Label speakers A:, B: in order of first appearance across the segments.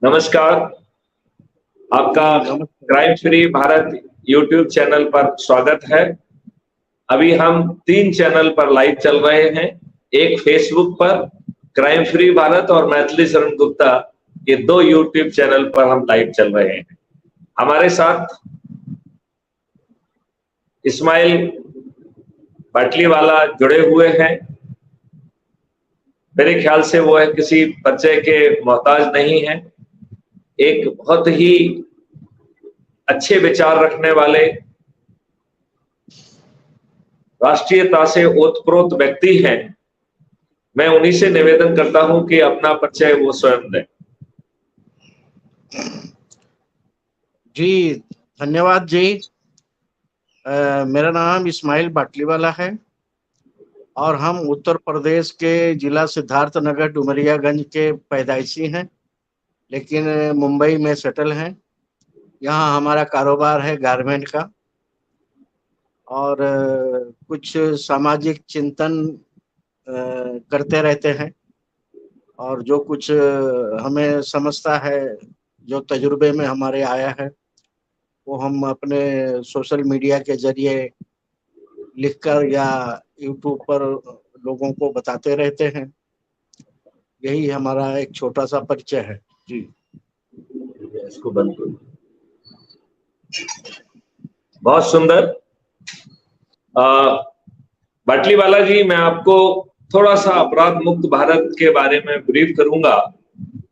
A: नमस्कार। आपका
B: नमस्कार।
A: Crime free Bharat YouTube channel पर स्वागत है। अभी हम 3 चैनल पर लाइव चल रहे हैं। एक फेसबुक पर क्राइम फ्री भारत और मैथिली शरण गुप्ता, ये 2 यूट्यूब चैनल पर हम लाइव चल रहे हैं। हमारे साथ इस्माइल बाटलीवाला जुड़े हुए हैं। मेरे ख्याल से वो है किसी परिचय के मोहताज नहीं है। एक बहुत ही अच्छे विचार रखने वाले, राष्ट्रीयता से ओतप्रोत व्यक्ति हैं। मैं उन्हीं से निवेदन करता हूं कि अपना परिचय वो स्वयं दें।
B: जी, धन्यवाद जी। मेरा नाम इस्माइल बाटलीवाला है और हम उत्तर प्रदेश के जिला सिद्धार्थनगर डुमरियागंज के पैदाइशी हैं, लेकिन मुंबई में सेटल हैं। यहाँ हमारा कारोबार है गारमेंट का और कुछ सामाजिक चिंतन करते रहते हैं और जो कुछ हमें समझता है, जो तजुर्बे में हमारे आया है, वो हम अपने सोशल मीडिया के जरिए लिखकर या यूट्यूब पर लोगों को बताते रहते हैं। यही हमारा एक छोटा सा परिचय है जी।
A: इसको बंद करो। बहुत सुंदर। बाटलीवाला जी, मैं आपको थोड़ा सा अपराध मुक्त भारत के बारे में ब्रीफ करूंगा।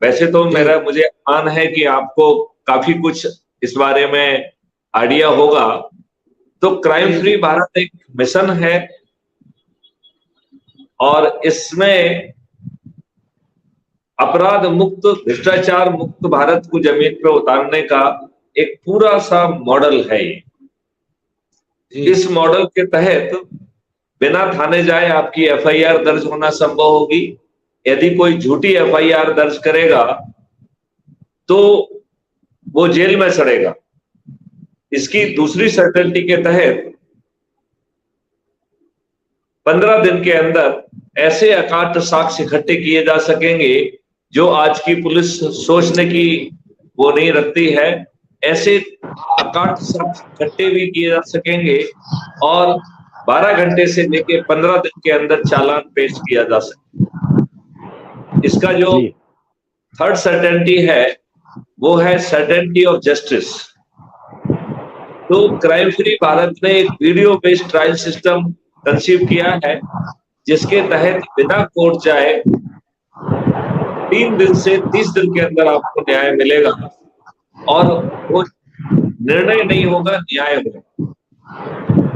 A: वैसे तो मुझे अनुमान है कि आपको काफी कुछ इस बारे में आइडिया होगा। तो क्राइम फ्री भारत एक मिशन है और इसमें अपराध मुक्त, भ्रष्टाचार मुक्त भारत को जमीन पर उतारने का एक पूरा सा मॉडल है ये। इस मॉडल के तहत बिना थाने जाए आपकी एफआईआर दर्ज होना संभव होगी। यदि कोई झूठी एफआईआर दर्ज करेगा तो वो जेल में सड़ेगा। इसकी दूसरी सर्टेनिटी के तहत 15 दिन के अंदर ऐसे अकाट साक्ष्य इकट्ठे किए जा सकेंगे जो आज की पुलिस सोचने की वो नहीं रखती है। ऐसे अकाट साक्ष्य इकट्ठे भी किए जा सकेंगे और 12 घंटे से लेकर 15 दिन के अंदर चालान पेश किया जा सके। इसका जो थर्ड सर्टेनिटी है वो है सर्टेनिटी ऑफ जस्टिस। तो क्राइम फ्री भारत ने एक video based trial system conceive किया है, जिसके तहत बिना कोर्ट जाए 3 दिन से 30 दिन के अंदर आपको न्याय मिलेगा और वो निर्णय नहीं होगा, न्याय होगा।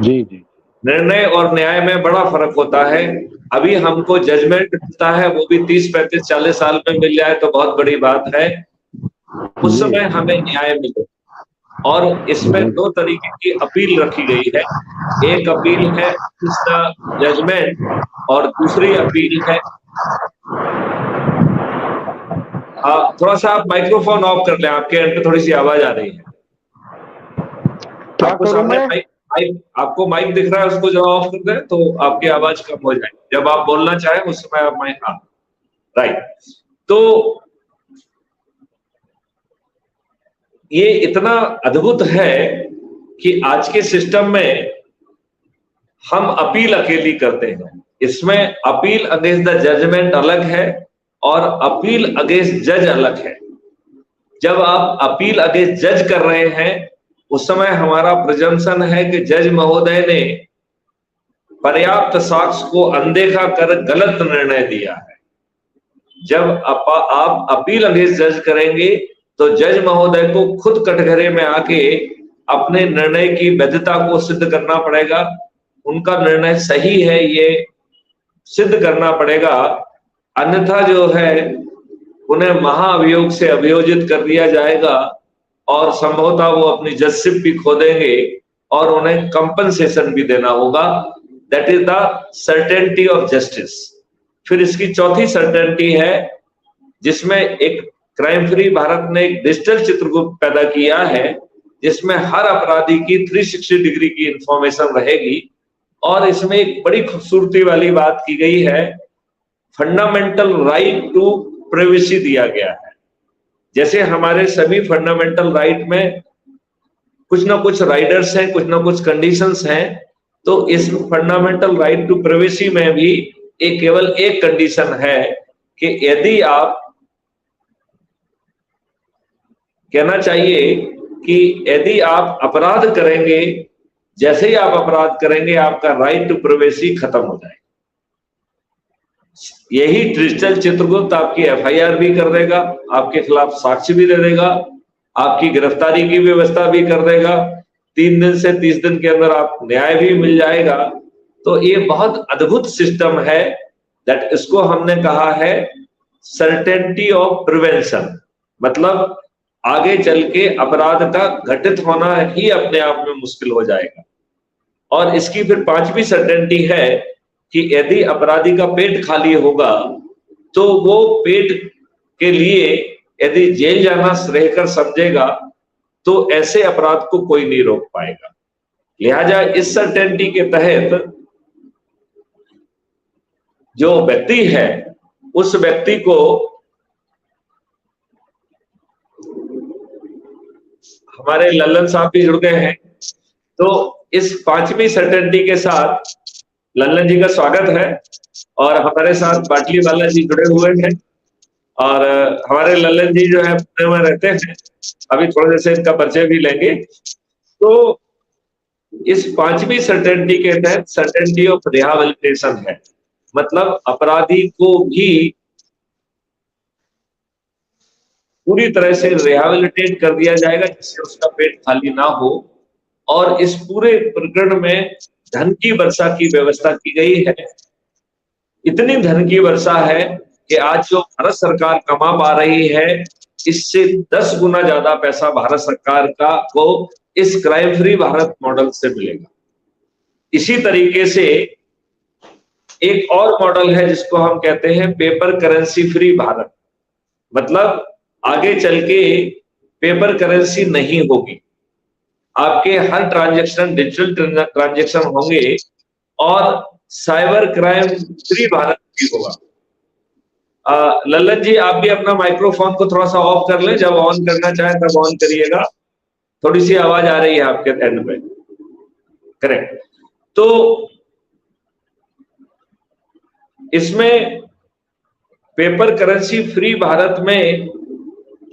B: जी जी।
A: निर्णय और न्याय में बड़ा फर्क होता है। अभी हमको जजमेंट मिलता है, वो भी 30, 35, 40 साल में मिल जाए तो बहुत बड़ी बात है। उस समय हमें न्याय मिले और इसमें 2 तरीके की अपील रखी गई है। एक अपील है जजमेंट और दूसरी अपील है। थोड़ा सा आप माइक्रोफोन ऑफ कर लें, आपके एंड पे थोड़ी सी आवाज आ रही है। आपको सामने आपको माइक दिख रहा है, उसको जब ऑफ कर दें तो आपकी आवाज कम हो जाएगी। जब आप बोलना चाहें उस समय आप माइक ऑन। राइट। तो ये इतना अद्भुत है कि आज के सिस्टम में हम अपील अकेली करते हैं। इसमें अपील अगेंस्ट द जजमेंट अलग है और अपील अगेंस्ट जज अलग है। जब आप अपील अगेंस्ट जज कर रहे हैं उस समय हमारा प्रिजम्पशन है कि जज महोदय ने पर्याप्त साक्ष्य को अनदेखा कर गलत निर्णय दिया है। जब आप अपील अगेंस्ट जज करेंगे तो जज महोदय को खुद कटघरे में आके अपने निर्णय की वैधता को सिद्ध करना पड़ेगा। उनका निर्णय सही है ये सिद्ध करना पड़ेगा, अन्यथा जो है उन्हें महाअभियोग से अभियोजित कर दिया जाएगा और संभवतः वो अपनी जजशिप भी खो देंगे और उन्हें कंपनसेशन भी देना होगा। That is the certainty of justice. फिर इसकी चौथी सर्टेनिटी है जिसमें एक क्राइम फ्री भारत ने एक डिजिटल चित्रगुप्त पैदा किया है, जिसमें हर अपराधी की 360 डिग्री की इंफॉर्मेशन रहेगी। और इसमें एक बड़ी खूबसूरती वाली बात की गई है, फंडामेंटल राइट टू प्राइवेसी दिया गया है। जैसे हमारे सभी फंडामेंटल राइट में कुछ ना कुछ राइडर्स हैं, कुछ ना कुछ कंडीशंस हैं, तो इस फंडामेंटल राइट टू प्राइवेसी में भी एक केवल एक कंडीशन है कि यदि आप, कहना चाहिए कि यदि आप अपराध करेंगे, जैसे ही आप अपराध करेंगे आपका राइट टू प्राइवेसी खत्म हो जाएगा। यही डिजिटल चित्रगुप्त आपकी एफआईआर भी कर देगा, आपके खिलाफ साक्ष्य भी दे देगा, आपकी गिरफ्तारी की व्यवस्था भी कर देगा, 3 दिन से 30 दिन के अंदर आप न्याय भी मिल जाएगा। तो ये बहुत अद्भुत सिस्टम है, दैट इसको हमने कहा है सर्टेनिटी ऑफ प्रिवेंशन। मतलब आगे चल के अपराध का घटित होना ही अपने आप में मुश्किल हो जाएगा। और इसकी फिर 5वीं सर्टेनिटी है कि यदि अपराधी का पेट खाली होगा तो वो पेट के लिए यदि जेल जाना श्रेयस्कर समझेगा तो ऐसे अपराध को कोई नहीं रोक पाएगा। लिहाजा इस सर्टेनिटी के तहत जो व्यक्ति है उस व्यक्ति को हमारे लल्लन साहब भी जुड़ गए हैं, तो इस 5वीं सर्टेनिटी के साथ लल्लन जी का स्वागत है। और हमारे साथ बाटलीवाला जी जुड़े हुए हैं, और हमारे लल्लन जी जो है पुणे में रहते हैं, अभी थोड़ी देर से इनका परिचय भी लेंगे। तो इस 5वीं सर्टेनिटी के तहत सर्टेनिटी ऑफ रिहैबिलिटेशन है, मतलब अपराधी को भी पूरी तरह से रिहैबिलिटेट कर दिया जाएगा जिससे उसका पेट खाली ना हो। और इस पूरे प्रकरण में धन की वर्षा की व्यवस्था की गई है। इतनी धन की वर्षा है कि आज जो भारत सरकार कमा पा रही है इससे 10 गुना ज्यादा पैसा भारत सरकार का को इस क्राइम फ्री भारत मॉडल से मिलेगा। इसी तरीके से एक और मॉडल है जिसको हम कहते हैं पेपर करेंसी फ्री भारत, मतलब आगे चल के पेपर करेंसी नहीं होगी, आपके हर ट्रांजैक्शन डिजिटल ट्रांजैक्शन होंगे और साइबर क्राइम फ्री भारत भी होगा। लल्लन जी आप भी अपना माइक्रोफोन को थोड़ा सा ऑफ कर लें, जब ऑन करना चाहे तब ऑन करिएगा, थोड़ी सी आवाज आ रही है आपके एंड पे। करेक्ट। तो इसमें पेपर करेंसी फ्री भारत में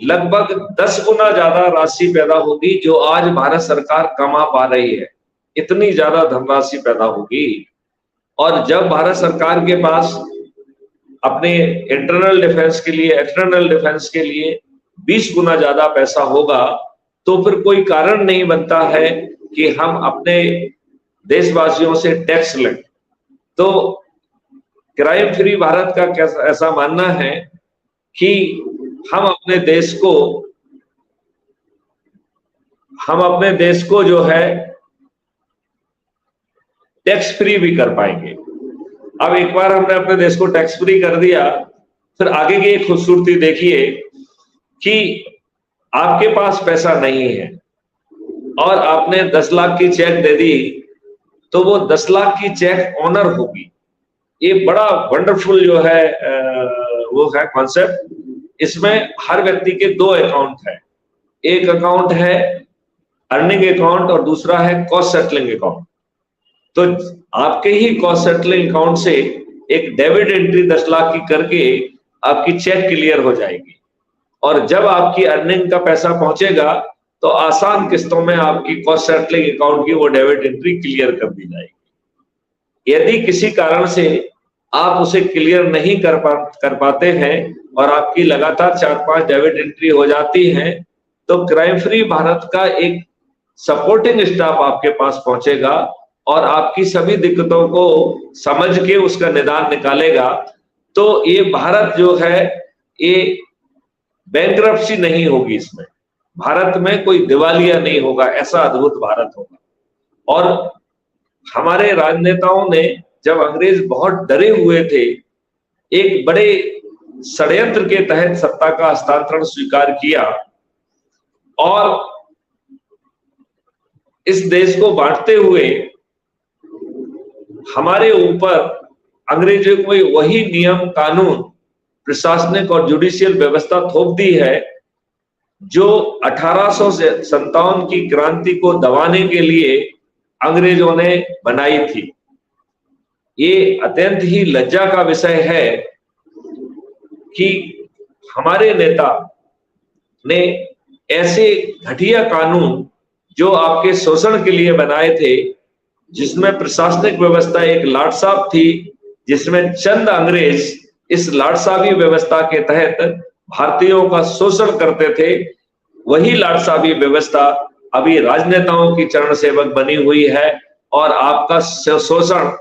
A: लगभग 10 गुना ज्यादा राशि पैदा होगी जो आज भारत सरकार कमा पा रही है, इतनी ज्यादा धनराशि पैदा होगी। और जब भारत सरकार के पास अपने इंटरनल डिफेंस के लिए, एक्सटर्नल डिफेंस के लिए 20 गुना ज्यादा पैसा होगा तो फिर कोई कारण नहीं बनता है कि हम अपने देशवासियों से टैक्स लें। तो क्राइम फ्री भारत का ऐसा मानना है कि हम अपने देश को जो है टैक्स फ्री भी कर पाएंगे। अब एक बार हमने अपने देश को टैक्स फ्री कर दिया, फिर आगे की एक खूबसूरती देखिए कि आपके पास पैसा नहीं है और आपने 10 लाख की चेक दे दी तो वो 10 लाख की चेक ऑनर होगी। ये बड़ा वंडरफुल जो है वो है कॉन्सेप्ट। इसमें हर व्यक्ति के 2 अकाउंट है, एक अकाउंट है अर्निंग अकाउंट और दूसरा है कॉस्ट सेटलिंग अकाउंट। तो आपके ही कॉस्ट सेटलिंग अकाउंट से एक डेबिट एंट्री 10 लाख की करके आपकी चेक क्लियर हो जाएगी, और जब आपकी अर्निंग का पैसा पहुंचेगा तो आसान किस्तों में आपकी कॉस्ट सेटलिंग अकाउंट की वो डेबिट एंट्री क्लियर कर दी जाएगी। यदि किसी कारण से आप उसे क्लियर नहीं कर पाते हैं और आपकी लगातार 4-5 डेबिट एंट्री हो जाती है तो क्राइम फ्री भारत का एक सपोर्टिंग स्टाफ आपके पास पहुंचेगा और आपकी सभी दिक्कतों को समझ के उसका निदान निकालेगा। तो ये भारत जो है ये बैंकरप्सी नहीं होगी, इसमें भारत में कोई दिवालिया नहीं होगा, ऐसा अद्भुत भारत होगा। और हमारे राजनेताओं ने जब अंग्रेज बहुत डरे हुए थे एक बड़े षड्यंत्र के तहत सत्ता का हस्तांतरण स्वीकार किया और इस देश को बांटते हुए हमारे ऊपर अंग्रेजों को वही नियम कानून प्रशासनिक और जुडिशियल व्यवस्था थोप दी है जो 1857 की क्रांति को दबाने के लिए अंग्रेजों ने बनाई थी। ये अत्यंत ही लज्जा का विषय है कि हमारे नेता ने ऐसे घटिया कानून जो आपके शोषण के लिए बनाए थे, जिसमें प्रशासनिक व्यवस्था एक लाटसाब थी, जिसमें चंद अंग्रेज इस लाटसाबी व्यवस्था के तहत भारतीयों का शोषण करते थे, वही लाटसाबी व्यवस्था अभी राजनेताओं की चरण सेवक बनी हुई है और आपका शोषण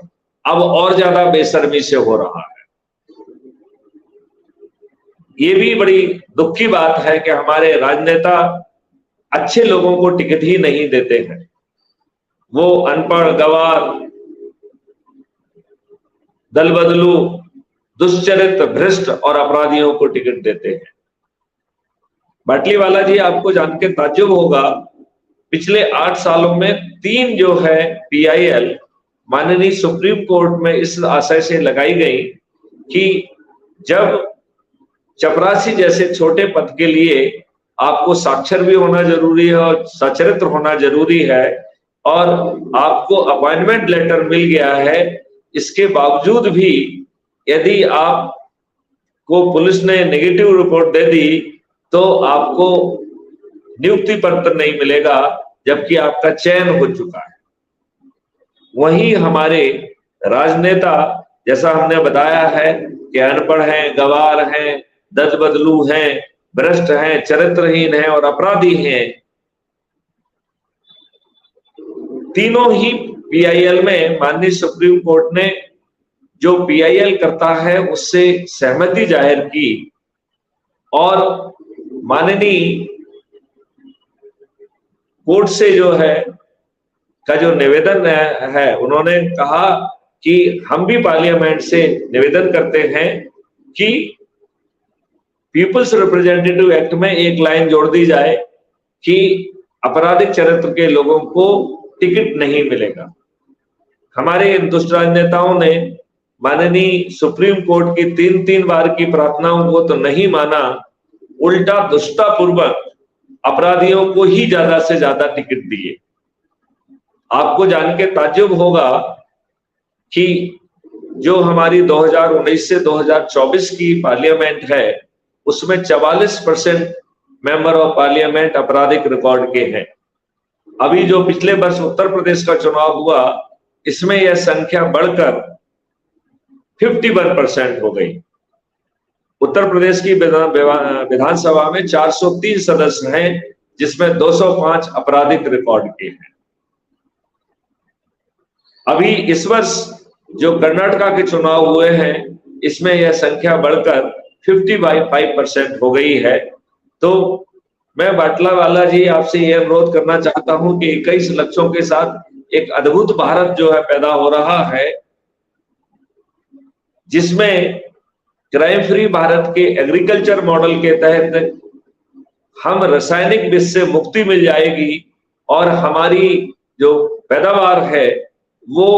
A: अब और ज्यादा बेशर्मी से हो रहा है। ये भी बड़ी दुख की बात है कि हमारे राजनेता अच्छे लोगों को टिकट ही नहीं देते हैं। वो अनपढ़, गवार, दल बदलू, दुष्चरित्र, भ्रष्ट और अपराधियों को टिकट देते हैं। बाटलीवाला जी, आपको जान के ताज्जुब होगा, पिछले 8 सालों में 3 जो है PIL माननीय सुप्रीम कोर्ट में इस आशय से लगाई गई कि जब चपरासी जैसे छोटे पद के लिए आपको साक्षर भी होना जरूरी है और सचरित्र होना जरूरी है, और आपको अपॉइंटमेंट लेटर मिल गया है, इसके बावजूद भी यदि आपको पुलिस ने नेगेटिव रिपोर्ट दे दी तो आपको नियुक्ति पत्र नहीं मिलेगा, जबकि आपका चयन हो चुका है। वहीं हमारे राजनेता, जैसा हमने बताया है कि अनपढ़ हैं, गवार हैं, दल बदलू हैं, भ्रष्ट हैं, चरित्रहीन हैं और अपराधी हैं, तीनों ही PIL में माननीय सुप्रीम कोर्ट ने जो PIL करता है उससे सहमति जाहिर की और माननीय कोर्ट से जो है का जो निवेदन है, उन्होंने कहा कि हम भी पार्लियामेंट से निवेदन करते हैं कि पीपल्स रिप्रेजेंटेटिव एक्ट में एक लाइन जोड़ दी जाए कि आपराधिक चरित्र के लोगों को टिकट नहीं मिलेगा। हमारे इन दुष्ट राजनेताओं ने माननीय सुप्रीम कोर्ट की 3 बार की प्रार्थनाओं को तो नहीं माना, उल्टा दुष्टतापूर्वक अपराधियों को ही ज्यादा से ज्यादा टिकट दिए। आपको जान के ताज्जुब होगा कि जो हमारी 2019 से 2024 की पार्लियामेंट है, उसमें 44% मेंबर ऑफ पार्लियामेंट आपराधिक रिकॉर्ड के हैं। अभी जो पिछले वर्ष उत्तर प्रदेश का चुनाव हुआ, इसमें यह संख्या बढ़कर 51% हो गई। उत्तर प्रदेश की विधानसभा में 403 सदस्य हैं, जिसमें 205 आपराधिक रिकॉर्ड के हैं। अभी इस वर्ष जो कर्नाटका के चुनाव हुए हैं, इसमें यह संख्या बढ़कर 55% हो गई है। तो मैं बाटलावाला जी आपसे यह अनुरोध करना चाहता हूं कि 21 लक्ष्यों के साथ एक अद्भुत भारत जो है पैदा हो रहा है, जिसमें क्राइम फ्री भारत के एग्रीकल्चर मॉडल के तहत हम रासायनिक विष से मुक्ति मिल जाएगी और हमारी जो पैदावार है वो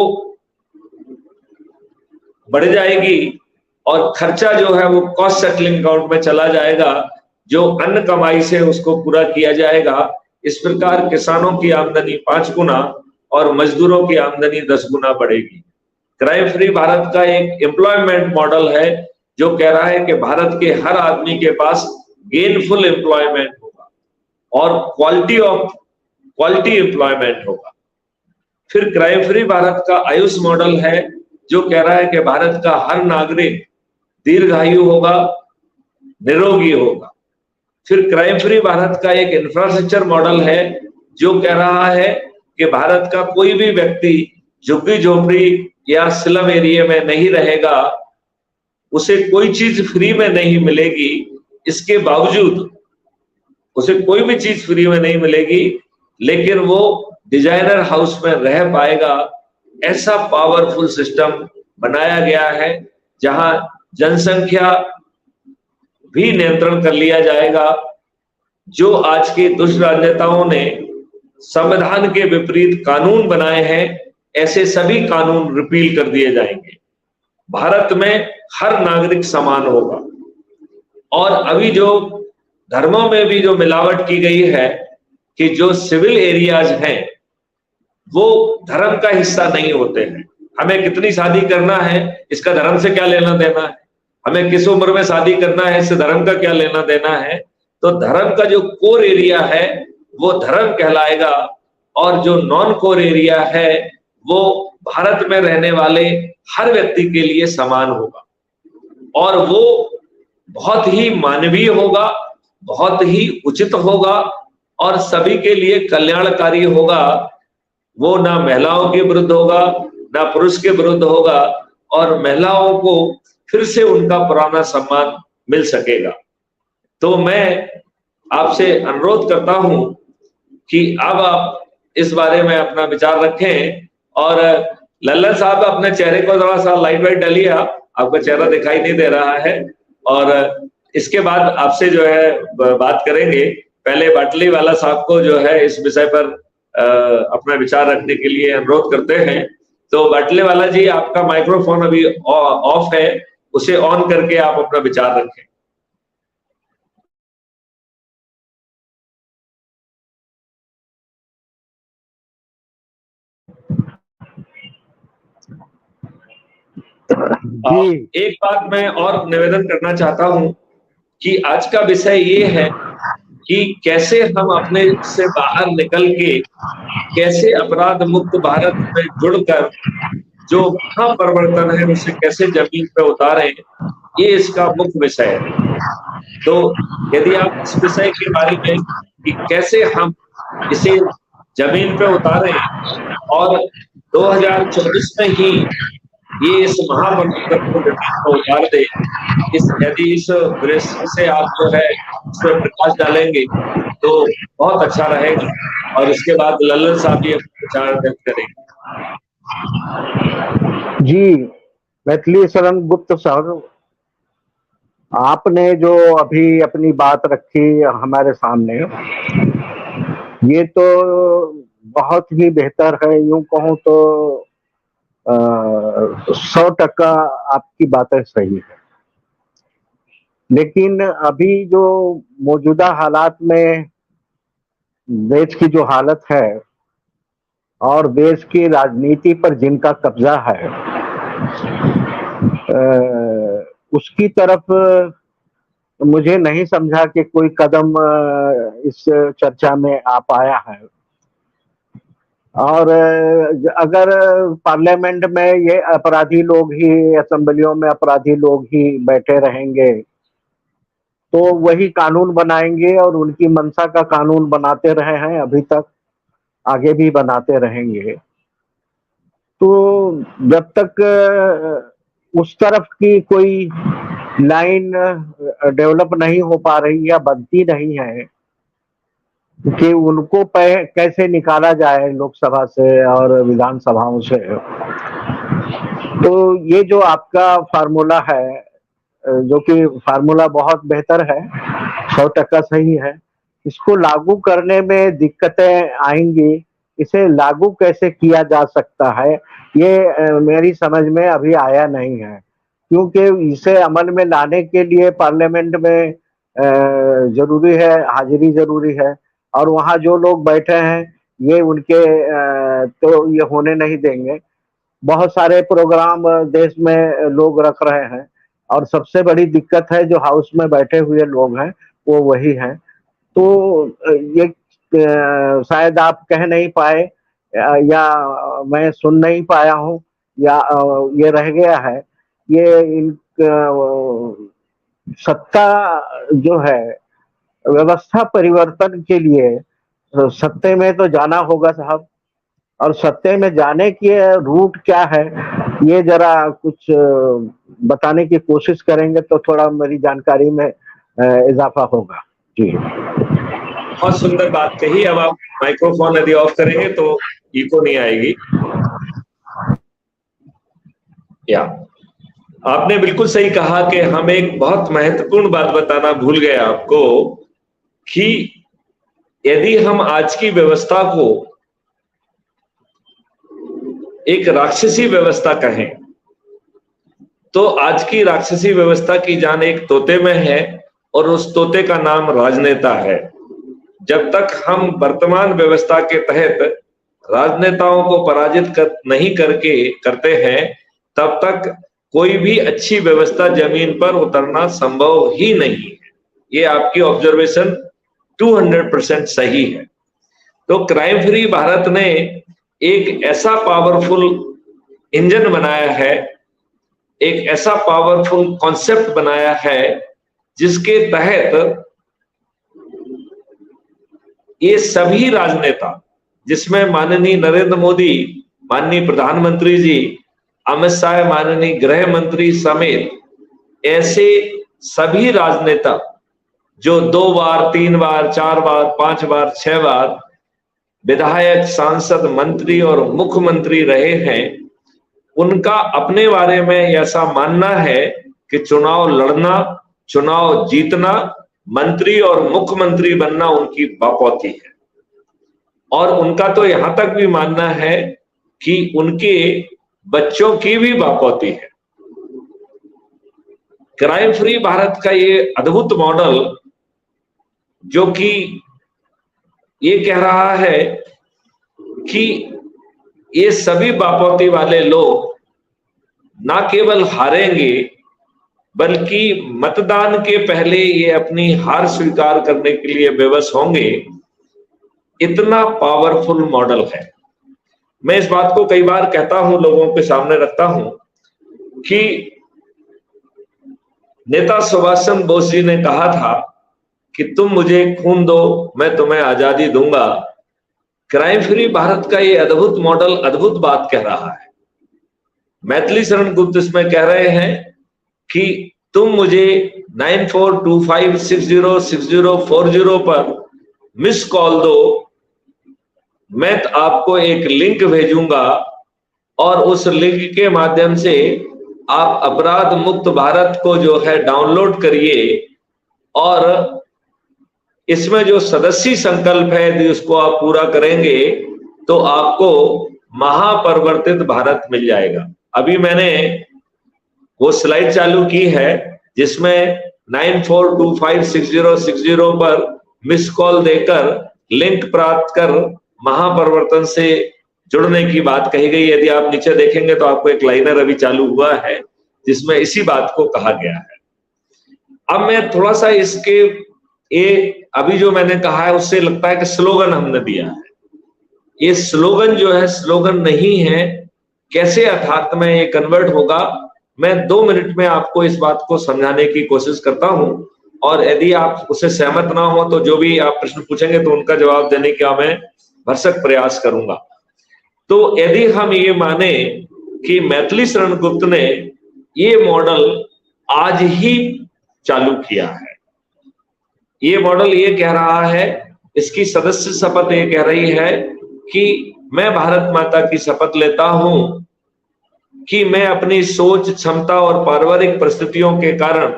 A: बढ़ जाएगी और खर्चा जो है वो कॉस्ट सेटलिंग अकाउंट में चला जाएगा, जो अन्न कमाई से उसको पूरा किया जाएगा। इस प्रकार किसानों की आमदनी 5 गुना और मजदूरों की आमदनी 10 गुना बढ़ेगी। क्राइम फ्री भारत का एक एम्प्लॉयमेंट मॉडल है जो कह रहा है कि भारत के हर आदमी के पास गेनफुल एम्प्लॉयमेंट होगा और क्वालिटी एम्प्लॉयमेंट होगा। फिर क्राइम फ्री भारत का आयुष मॉडल है जो कह रहा है कि भारत का हर नागरिक दीर्घायु होगा, निरोगी होगा। फिर क्राइम फ्री भारत का एक इंफ्रास्ट्रक्चर मॉडल है जो कह रहा है कि भारत का कोई भी व्यक्ति झुग्गी झोपड़ी या स्लम एरिया में नहीं रहेगा, उसे कोई चीज फ्री में नहीं मिलेगी। इसके बावजूद उसे कोई भी चीज फ्री में नहीं मिलेगी, लेकिन वो डिजाइनर हाउस में रह पाएगा। ऐसा पावरफुल सिस्टम बनाया गया है जहां जनसंख्या भी नियंत्रण कर लिया जाएगा। जो आज के दुष्ट राजनेताओं ने संविधान के विपरीत कानून बनाए हैं, ऐसे सभी कानून रिपील कर दिए जाएंगे। भारत में हर नागरिक समान होगा। और अभी जो धर्मों में भी जो मिलावट की गई है कि जो सिविल एरियाज हैं वो धर्म का हिस्सा नहीं होते हैं। हमें कितनी शादी करना है इसका धर्म से क्या लेना देना है, हमें किस उम्र में शादी करना है इससे धर्म का क्या लेना देना है। तो धर्म का जो कोर एरिया है वो धर्म कहलाएगा, और जो नॉन कोर एरिया है वो भारत में रहने वाले हर व्यक्ति के लिए समान होगा, और वो बहुत ही मानवीय होगा, बहुत ही उचित होगा और सभी के लिए कल्याणकारी होगा। वो ना महिलाओं के विरुद्ध होगा ना पुरुष के विरुद्ध होगा, और महिलाओं को फिर से उनका पुराना सम्मान मिल सकेगा। तो मैं आपसे अनुरोध करता हूं कि अब आप इस बारे में अपना विचार रखें। और लल्लन साहब अपने चेहरे को थोड़ा सा लाइट वाइट डालिए, आपका चेहरा दिखाई नहीं दे रहा है। और इसके बाद आपसे जो है बात करेंगे। पहले बाटलीवाला साहब को जो है इस विषय पर अपना विचार रखने के लिए अनुरोध करते हैं। तो बाटलीवाला जी, आपका माइक्रोफोन अभी ऑफ है, उसे ऑन करके आप अपना विचार रखें। एक बात मैं और निवेदन करना चाहता हूं कि आज का विषय ये है कि कैसे हम अपने से बाहर निकल के कैसे अपराध मुक्त भारत में जुड़कर जो महापरिवर्तन है उसे कैसे जमीन पे उतारें, ये इसका मुख्य विषय है। तो यदि आप इस विषय के बारे में कि कैसे हम इसे जमीन पे उतारें और 2024 में ही ये इस महापरिवर्तन को जमीन पर उतार दे, यदि इस दृष्टि से आप जो है इस पर प्रकाश डालेंगे तो बहुत अच्छा रहेगा। और इसके बाद लल्लन साहब ये विचार व्यक्त करेंगे।
C: जी, मैथिली शरण गुप्त सर, आपने जो अभी अपनी बात रखी हमारे सामने, ये तो बहुत ही बेहतर है। यूं कहूं तो 100% आपकी बातें सही है। लेकिन अभी जो मौजूदा हालात में देश की जो हालत है और देश की राजनीति पर जिनका कब्जा है, उसकी तरफ मुझे नहीं समझा कि कोई कदम इस चर्चा में आ पाया है। और अगर पार्लियामेंट में ये अपराधी लोग ही, असेंबलियों में अपराधी लोग ही बैठे रहेंगे तो वही कानून बनाएंगे और उनकी मंशा का कानून बनाते रहे हैं अभी तक, आगे भी बनाते रहेंगे। तो जब तक उस तरफ की कोई लाइन डेवलप नहीं हो पा रही या बनती नहीं है कि उनको कैसे निकाला जाए लोकसभा से और विधानसभाओं से, तो ये जो आपका फार्मूला है, जो कि फार्मूला बहुत बेहतर है, 100% सही है, इसको लागू करने में दिक्कतें आएंगी। इसे लागू कैसे किया जा सकता है ये मेरी समझ में अभी आया नहीं है, क्योंकि इसे अमल में लाने के लिए पार्लियामेंट में जरूरी है, हाजिरी जरूरी है, और वहाँ जो लोग बैठे हैं ये उनके तो ये होने नहीं देंगे। बहुत सारे प्रोग्राम देश में लोग रख रहे हैं और सबसे बड़ी दिक्कत है जो हाउस में बैठे हुए लोग हैं वो वही हैं। तो ये शायद आप कह नहीं पाए या मैं सुन नहीं पाया हूँ या ये रह गया है। ये इन सत्ता जो है, व्यवस्था परिवर्तन के लिए सत्ते में तो जाना होगा साहब, और सत्ते में जाने की रूट क्या है ये जरा कुछ बताने की कोशिश करेंगे तो थोड़ा मेरी जानकारी में इजाफा होगा। जी,
A: बहुत सुंदर बात कही। अब आप माइक्रोफोन यदि ऑफ करेंगे तो इको नहीं आएगी। या आपने बिल्कुल सही कहा कि हम एक बहुत महत्वपूर्ण बात बताना भूल गए आपको कि यदि हम आज की व्यवस्था को एक राक्षसी व्यवस्था कहें तो आज की राक्षसी व्यवस्था की जान एक तोते में है और उस तोते का नाम राजनेता है। जब तक हम वर्तमान व्यवस्था के तहत राजनेताओं को पराजित नहीं करते हैं, तब तक कोई भी अच्छी व्यवस्था जमीन पर उतरना संभव ही नहीं है। ये आपकी ऑब्जर्वेशन 200% सही है। तो क्राइम फ्री भारत ने एक ऐसा पावरफुल इंजन बनाया है, एक ऐसा पावरफुल कॉन्सेप्ट बनाया है, जिसके तहत ये सभी राजनेता, जिसमें माननीय नरेंद्र मोदी, माननीय प्रधानमंत्री जी, अमित शाह माननीय गृह मंत्री समेत ऐसे सभी राजनेता जो 2 बार 3 बार 4 बार 5 बार 6 बार विधायक, सांसद, मंत्री और मुख्यमंत्री रहे हैं, उनका अपने बारे में ऐसा मानना है कि चुनाव लड़ना, चुनाव जीतना, मंत्री और मुख्यमंत्री बनना उनकी बापौती है। और उनका तो यहां तक भी मानना है कि उनके बच्चों की भी बापौती है। क्राइम फ्री भारत का ये अद्भुत मॉडल, जो कि ये कह रहा है कि ये सभी बापौती वाले लोग ना केवल हारेंगे, बल्कि मतदान के पहले ये अपनी हार स्वीकार करने के लिए बेबस होंगे, इतना पावरफुल मॉडल है। मैं इस बात को कई बार कहता हूं, लोगों के सामने रखता हूं कि नेता सुभाष चंद्र बोस जी ने कहा था कि तुम मुझे खून दो, मैं तुम्हें आजादी दूंगा। क्राइम फ्री भारत का ये अद्भुत मॉडल अद्भुत बात कह रहा है। मैथिली शरण गुप्त इसमें कह रहे हैं कि तुम मुझे 9425606040 पर मिस कॉल दो, मैं आपको एक लिंक भेजूंगा और उस लिंक के माध्यम से आप अपराध मुक्त भारत को जो है डाउनलोड करिए, और इसमें जो सदस्य संकल्प है यदि उसको आप पूरा करेंगे तो आपको महापरिवर्तित भारत मिल जाएगा। अभी मैंने वो स्लाइड चालू की है जिसमें 94256060 पर मिस कॉल देकर लिंक प्राप्त कर महापरिवर्तन से जुड़ने की बात कही गई। यदि आप नीचे देखेंगे तो आपको एक लाइनर अभी चालू हुआ है जिसमें इसी बात को कहा गया है। अब मैं थोड़ा सा इसके अभी जो मैंने कहा है उससे लगता है कि स्लोगन हमने दिया है। ये स्लोगन जो है स्लोगन नहीं है, कैसे यथार्थ में ये कन्वर्ट होगा, मैं 2 मिनट में आपको इस बात को समझाने की कोशिश करता हूं, और यदि आप उससे सहमत ना हो तो जो भी आप प्रश्न पूछेंगे तो उनका जवाब देने का मैं भरसक प्रयास करूंगा। तो यदि हम ये माने कि मैथिली शरण गुप्त ने ये मॉडल आज ही चालू किया है, ये मॉडल ये कह रहा है, इसकी सदस्य शपथ ये कह रही है कि मैं भारत माता की शपथ लेता हूं कि मैं अपनी सोच, क्षमता और पारिवारिक परिस्थितियों के कारण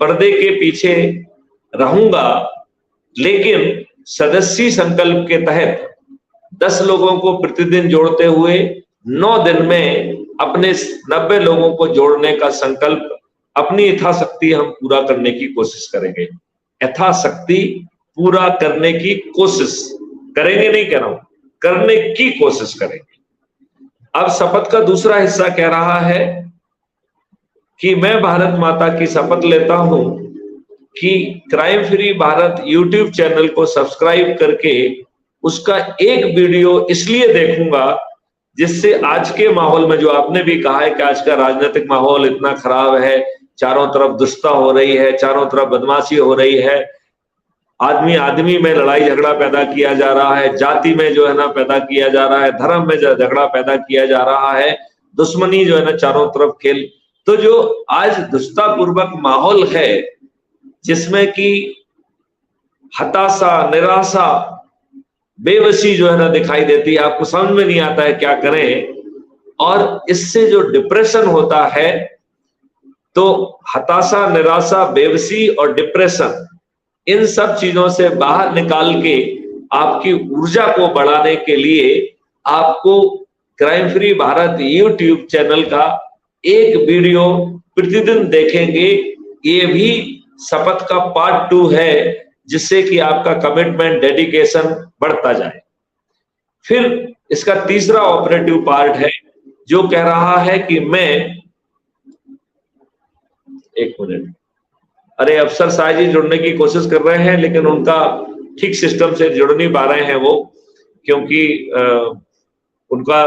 A: पर्दे के पीछे रहूंगा, लेकिन सदस्य संकल्प के तहत 10 लोगों को प्रतिदिन जोड़ते हुए 9 दिन में अपने 90 लोगों को जोड़ने का संकल्प अपनी यथाशक्ति हम पूरा करने की कोशिश करेंगे। यथाशक्ति पूरा करने की कोशिश करेंगे, नहीं कह रहा हूं, करने की कोशिश करेंगे। अब शपथ का दूसरा हिस्सा कह रहा है कि मैं भारत माता की शपथ लेता हूं कि crime free Bharat YouTube channel को सब्सक्राइब करके उसका एक वीडियो इसलिए देखूंगा जिससे आज के माहौल में, जो आपने भी कहा है कि आज का राजनीतिक माहौल इतना खराब है, चारों तरफ दुष्टता हो रही है, चारों तरफ बदमाशी हो रही है, आदमी आदमी में लड़ाई झगड़ा पैदा किया जा रहा है, जाति में जो है ना पैदा किया जा रहा है, धर्म में झगड़ा पैदा किया जा रहा है, दुश्मनी जो है ना चारों तरफ खेल। तो जो आज दुष्टतापूर्वक माहौल है जिसमें कि हताशा, निराशा, बेबसी जो है ना दिखाई देती है, आपको समझ में नहीं आता है क्या करें, और इससे जो डिप्रेशन होता है, तो हताशा, निराशा, बेबसी और डिप्रेशन, इन सब चीजों से बाहर निकाल के आपकी ऊर्जा को बढ़ाने के लिए आपको crime free Bharat YouTube channel का एक वीडियो प्रतिदिन देखेंगे, ये भी शपथ का पार्ट 2 है, जिससे कि आपका कमिटमेंट, डेडिकेशन बढ़ता जाए। फिर इसका तीसरा ऑपरेटिव पार्ट है जो कह रहा है कि मैं, एक मिनट, अरे अफसर साहब जी जुड़ने की कोशिश कर रहे हैं लेकिन उनका ठीक सिस्टम से जुड़ नहीं पा रहे हैं वो, क्योंकि उनका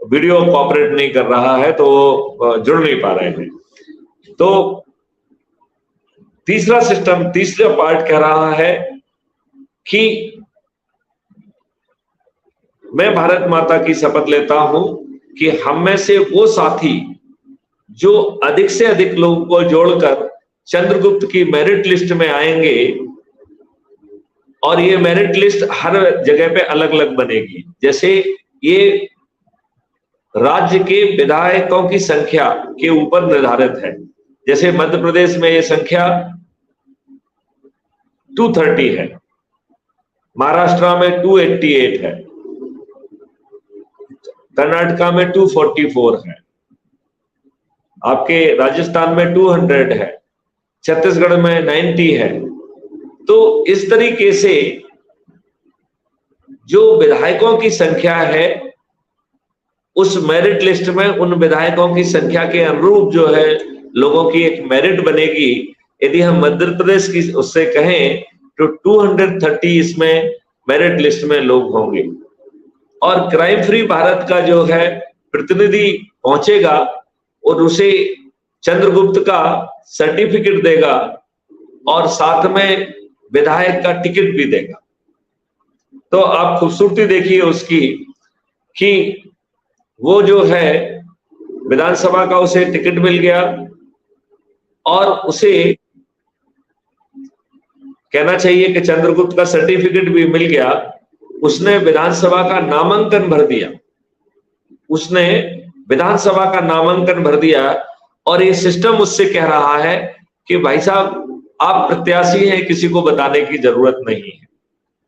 A: वीडियो कोऑपरेट नहीं कर रहा है तो वो जुड़ नहीं पा रहे हैं। तो तीसरा पार्ट कह रहा है कि मैं भारत माता की शपथ लेता हूं कि हम में से वो साथी जो अधिक से अधिक लोगों को जोड़कर चंद्रगुप्त की मेरिट लिस्ट में आएंगे, और ये मेरिट लिस्ट हर जगह पे अलग अलग बनेगी। जैसे ये राज्य के विधायकों की संख्या के ऊपर निर्धारित है। जैसे मध्य प्रदेश में ये संख्या 230 है, महाराष्ट्र में 288 है, कर्नाटका में 244 है, आपके राजस्थान में 200 है, छत्तीसगढ़ में 90 है। तो इस तरीके से जो विधायकों की संख्या है उस मेरिट लिस्ट में उन विधायकों की संख्या के अनुरूप जो है लोगों की एक मेरिट बनेगी। यदि हम मध्य प्रदेश की उससे कहें तो 230 इसमें मेरिट लिस्ट में लोग होंगे, और क्राइम फ्री भारत का जो है प्रतिनिधि पहुंचेगा और उसे चंद्रगुप्त का सर्टिफिकेट देगा और साथ में विधायक का टिकट भी देगा। तो आप खूबसूरती देखिए उसकी कि वो जो है विधानसभा का उसे टिकट मिल गया और उसे कहना चाहिए कि चंद्रगुप्त का सर्टिफिकेट भी मिल गया। उसने विधानसभा का नामांकन भर दिया, उसने विधानसभा का नामांकन भर दिया, और ये सिस्टम उससे कह रहा है कि भाई साहब आप प्रत्याशी हैं, किसी को बताने की जरूरत नहीं है।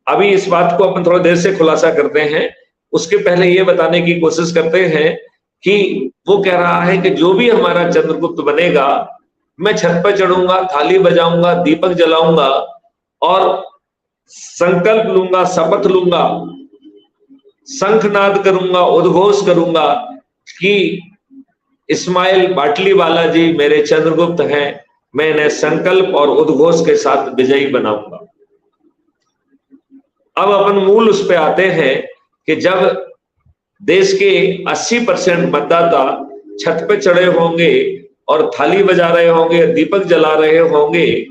A: अभी इस बात को अपन थोड़ा देर से खुलासा करते हैं, उसके पहले ये बताने की कोशिश करते हैं कि वो कह रहा है कि जो भी हमारा चंद्रगुप्त बनेगा, मैं छत पर चढ़ूंगा, थाली बजाऊंगा, दीपक जलाऊंगा और संकल्प लूंगा, शपथ लूंगा, शंखनाद करूंगा, उद्घोष करूंगा कि इस्माइल बाटलीवाला जी मेरे चंद्रगुप्त हैं, मैं इन्हें संकल्प और उद्घोष के साथ विजयी बनाऊंगा। अब अपन मूल उस पे आते हैं कि जब देश के 80% मतदाता छत पे चढ़े होंगे और थाली बजा रहे होंगे, दीपक जला रहे होंगे,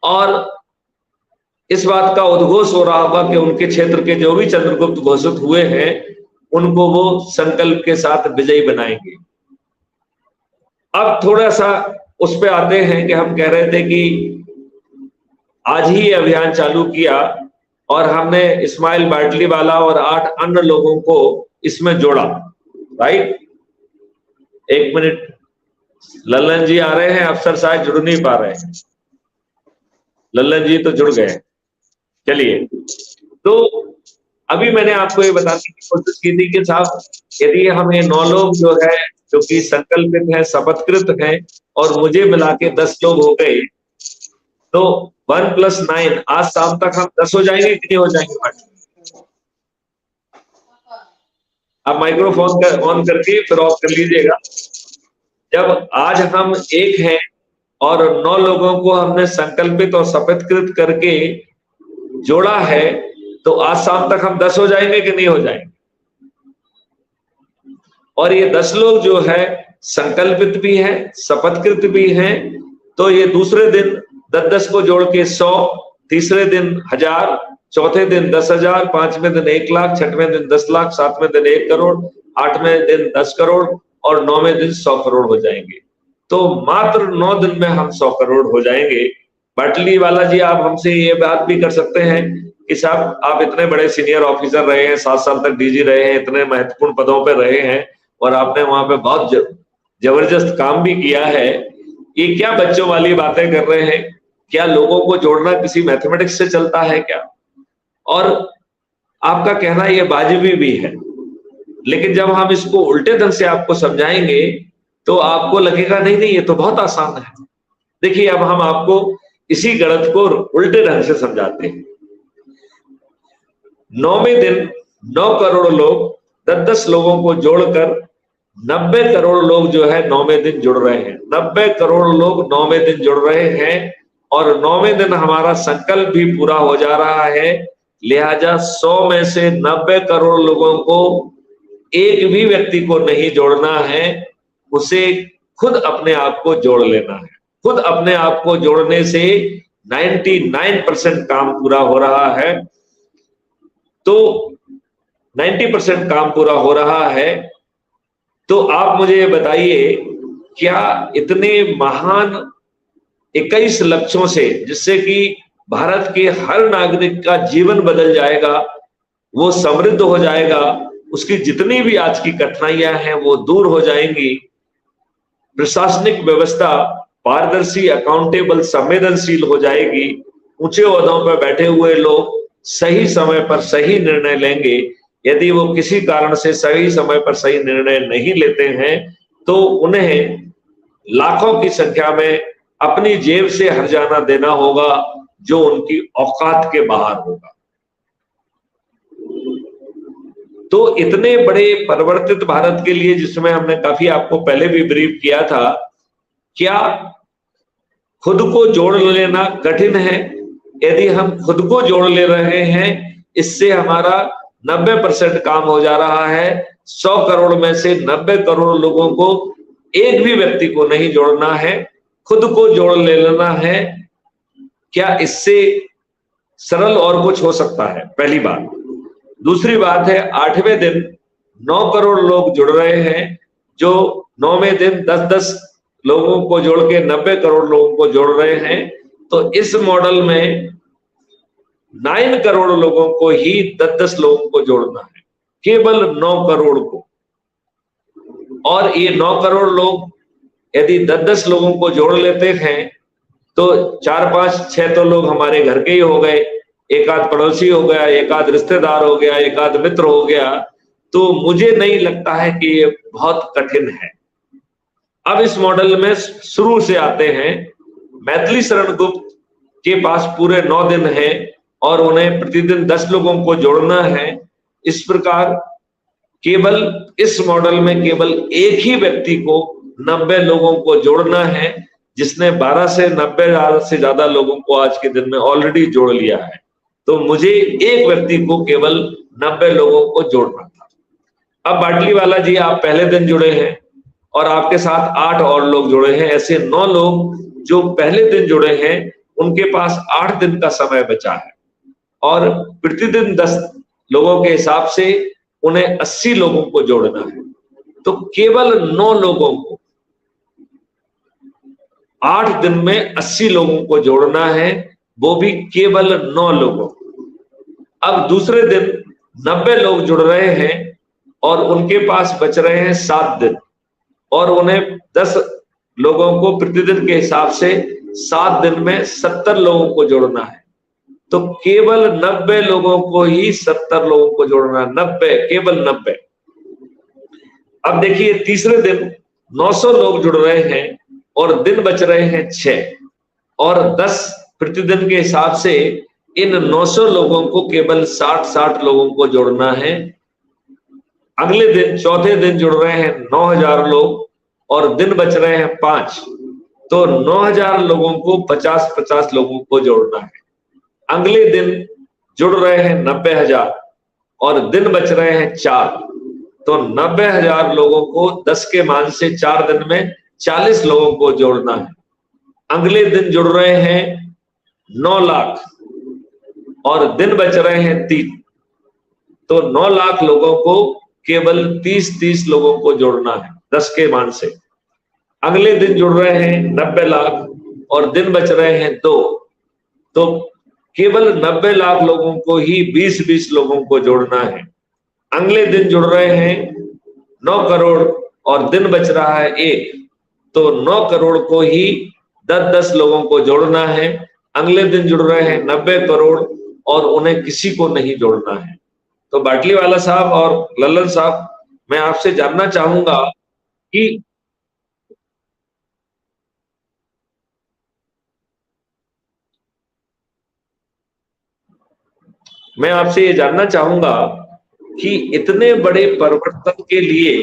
A: और इस बात का उद्घोष हो रहा होगा कि उनके क्षेत्र के जो भी चंद्रगुप्त घोषित हुए हैं उनको वो संकल्प के साथ विजयी बनाएंगे। अब थोड़ा सा उस पे आते हैं कि हम कह रहे थे कि आज ही अभियान चालू किया और हमने इस्माइल बाटलीवाला और 8 अन्य लोगों को इसमें जोड़ा, राइट। एक मिनट, लल्लन जी आ रहे हैं, अफसर साहब जुड़ नहीं पा रहे हैं। लल्लन जी तो जुड़ गए। चलिए, तो अभी मैंने आपको ये बताने की कोशिश की थी कि साहब यदि हमें 9 लोग जो है जो कि संकल्पित है, शपथकृत है, और मुझे मिला के 10 लोग हो गए, तो 1 + 9 आज शाम तक हम 10 हो जाएंगे कि नहीं हो जाएंगे? आप माइक्रोफोन ऑन करके फिर ऑफ कर लीजिएगा। जब आज हम 1 हैं और 9 लोगों को हमने संकल्पित और शपथकृत करके जोड़ा है, तो आज शाम तक हम 10 हो जाएंगे कि नहीं हो जाएंगे? और ये 10 लोग जो है संकल्पित भी हैं, शपथकृत भी हैं, तो ये दूसरे दिन 10-10 को जोड़ के 100, तीसरे दिन 1000, चौथे दिन 10,000, 5वें दिन 1 लाख, 6वें दिन 10 लाख, 7वें दिन 1 करोड़, 8वें दिन 10 करोड़ और 9वें दिन 100 करोड़ हो जाएंगे। तो मात्र 9 दिन में हम 100 करोड़ हो जाएंगे। बाटलीवाला जी, आप हमसे ये बात भी कर सकते हैं कि साहब आप इतने बड़े सीनियर ऑफिसर रहे हैं, 7 साल तक डीजी रहे हैं, इतने महत्वपूर्ण पदों पर रहे हैं और आपने वहां पे बहुत जबरदस्त काम भी किया है, ये क्या बच्चों वाली बातें कर रहे हैं? क्या लोगों को जोड़ना किसी मैथमेटिक्स से चलता है क्या? और आपका कहना ये वाजिबी भी है, लेकिन जब हम इसको उल्टे ढंग से आपको समझाएंगे तो आपको लगेगा नहीं नहीं ये तो बहुत आसान है। देखिए अब हम आपको इसी गणित को उल्टे ढंग से समझाते हैं। 9वें दिन 9 करोड़ लोग 10-10 लोगों को जोड़कर 90 करोड़ लोग जो है 9वें दिन जुड़ रहे हैं। 90 करोड़ लोग 9वें दिन जुड़ रहे हैं और 9वें दिन हमारा संकल्प भी पूरा हो जा रहा है। लिहाजा 100 में से 90 करोड़ लोगों को एक भी व्यक्ति को नहीं जोड़ना है, उसे खुद अपने आप को जोड़ लेना है। खुद अपने आप को जोड़ने से 99% काम पूरा हो रहा है। तो 90% काम पूरा हो रहा है। तो आप मुझे बताइए, क्या इतने महान 21 लक्ष्यों से, जिससे कि भारत के हर नागरिक का जीवन बदल जाएगा, वो समृद्ध हो जाएगा, उसकी जितनी भी आज की कठिनाइयां हैं वो दूर हो जाएंगी, प्रशासनिक व्यवस्था पारदर्शी, अकाउंटेबल, संवेदनशील हो जाएगी, ऊंचे ओहदों पर बैठे हुए लोग सही समय पर सही निर्णय लेंगे। यदि वो किसी कारण से सही समय पर सही निर्णय नहीं लेते हैं तो उन्हें लाखों की संख्या में अपनी जेब से हर्जाना देना होगा, जो उनकी औकात के बाहर होगा। तो इतने बड़े परिवर्तित भारत के लिए, जिसमें हमने काफी आपको पहले भी ब्रीफ किया था, क्या खुद को जोड़ लेना कठिन है? यदि हम खुद को जोड़ ले रहे हैं, इससे हमारा 90% काम हो जा रहा है। 100 करोड़ में से 90 करोड़ लोगों को एक भी व्यक्ति को नहीं जोड़ना है, खुद को जोड़ ले लेना है। क्या इससे सरल और कुछ हो सकता है? पहली बात। दूसरी बात है, 8वें दिन 9 करोड़ लोग जुड़ रहे हैं, जो 9वें दिन 10-10 लोगों को जोड़ के 90 करोड़ लोगों को जोड़ रहे हैं। तो इस मॉडल में 9 करोड़ लोगों को ही 10-10 लोगों को जोड़ना है, केवल 9 करोड़ को। और ये 9 करोड़ लोग यदि 10-10 लोगों को जोड़ लेते हैं तो 4-5-6 तो लोग हमारे घर के ही हो गए, एक आध पड़ोसी हो गया, एक आध रिश्तेदार हो गया, एक आध मित्र हो गया। तो मुझे नहीं लगता है कि ये बहुत कठिन है। अब इस मॉडल में शुरू से आते हैं। मैथिली शरण गुप्त के पास पूरे 9 दिन है और उन्हें प्रतिदिन 10 लोगों को जोड़ना है। इस प्रकार केवल इस मॉडल में केवल एक ही व्यक्ति को 90 लोगों को जोड़ना है, जिसने 12 से 90 से ज्यादा लोगों को आज के दिन में ऑलरेडी जोड़ लिया है। तो मुझे एक व्यक्ति को केवल 90 लोगों को जोड़ना था। अब बाटलीवाला जी, आप पहले दिन जुड़े हैं और आपके साथ 8 और लोग जुड़े हैं। ऐसे 9 लोग जो पहले दिन जुड़े हैं, उनके पास 8 दिन का समय बचा है और प्रतिदिन 10 लोगों के हिसाब से उन्हें 80 लोगों को जोड़ना है। तो केवल 9 लोगों को 8 दिन में 80 लोगों को जोड़ना है, वो भी केवल 9 लोगों को। अब दूसरे दिन 90 लोग जुड़ रहे हैं और उनके पास बच रहे हैं 7 दिन और उन्हें 10 लोगों को प्रतिदिन के हिसाब से 7 दिन में 70 लोगों को जोड़ना है। तो केवल 90 लोगों को ही 70 लोगों को जोड़ना है, 90, केवल 90। अब देखिए, तीसरे दिन 900 लोग जुड़ रहे हैं और दिन बच रहे हैं 6 और 10 प्रतिदिन के हिसाब से इन 900 लोगों को केवल 60-60 लोगों को जोड़ना है। अगले दिन चौथे दिन जुड़ रहे हैं 9000 लोग और दिन बच रहे हैं 5, तो 9000 लोगों को 50-50 लोगों को जोड़ना है। अगले दिन जुड़ रहे हैं 90,000 और दिन बच रहे हैं 4, तो 90,000 लोगों को 10 के मान से 4 दिन में 40 लोगों को जोड़ना है। अगले दिन जुड़ रहे हैं 9 लाख और दिन बच रहे हैं 3, तो 9 लाख लोगों को केवल 30-30 लोगों को जोड़ना है 10 के मान से। अगले दिन जुड़ रहे हैं 90 लाख और दिन बच रहे हैं 2, तो केवल 90 लाख लोगों को ही 20-20 लोगों को जोड़ना है। अगले दिन जुड़ रहे हैं 9 करोड़ और दिन बच रहा है 1, तो 9 करोड़ को ही 10-10 लोगों को जोड़ना है। अगले दिन जुड़ रहे हैं 90 करोड़ और उन्हें किसी को नहीं जोड़ना है। तो बाटलीवाला साहब और लल्लन साहब, मैं आपसे जानना चाहूंगा कि मैं आपसे ये जानना चाहूंगा कि इतने बड़े परिवर्तन के लिए,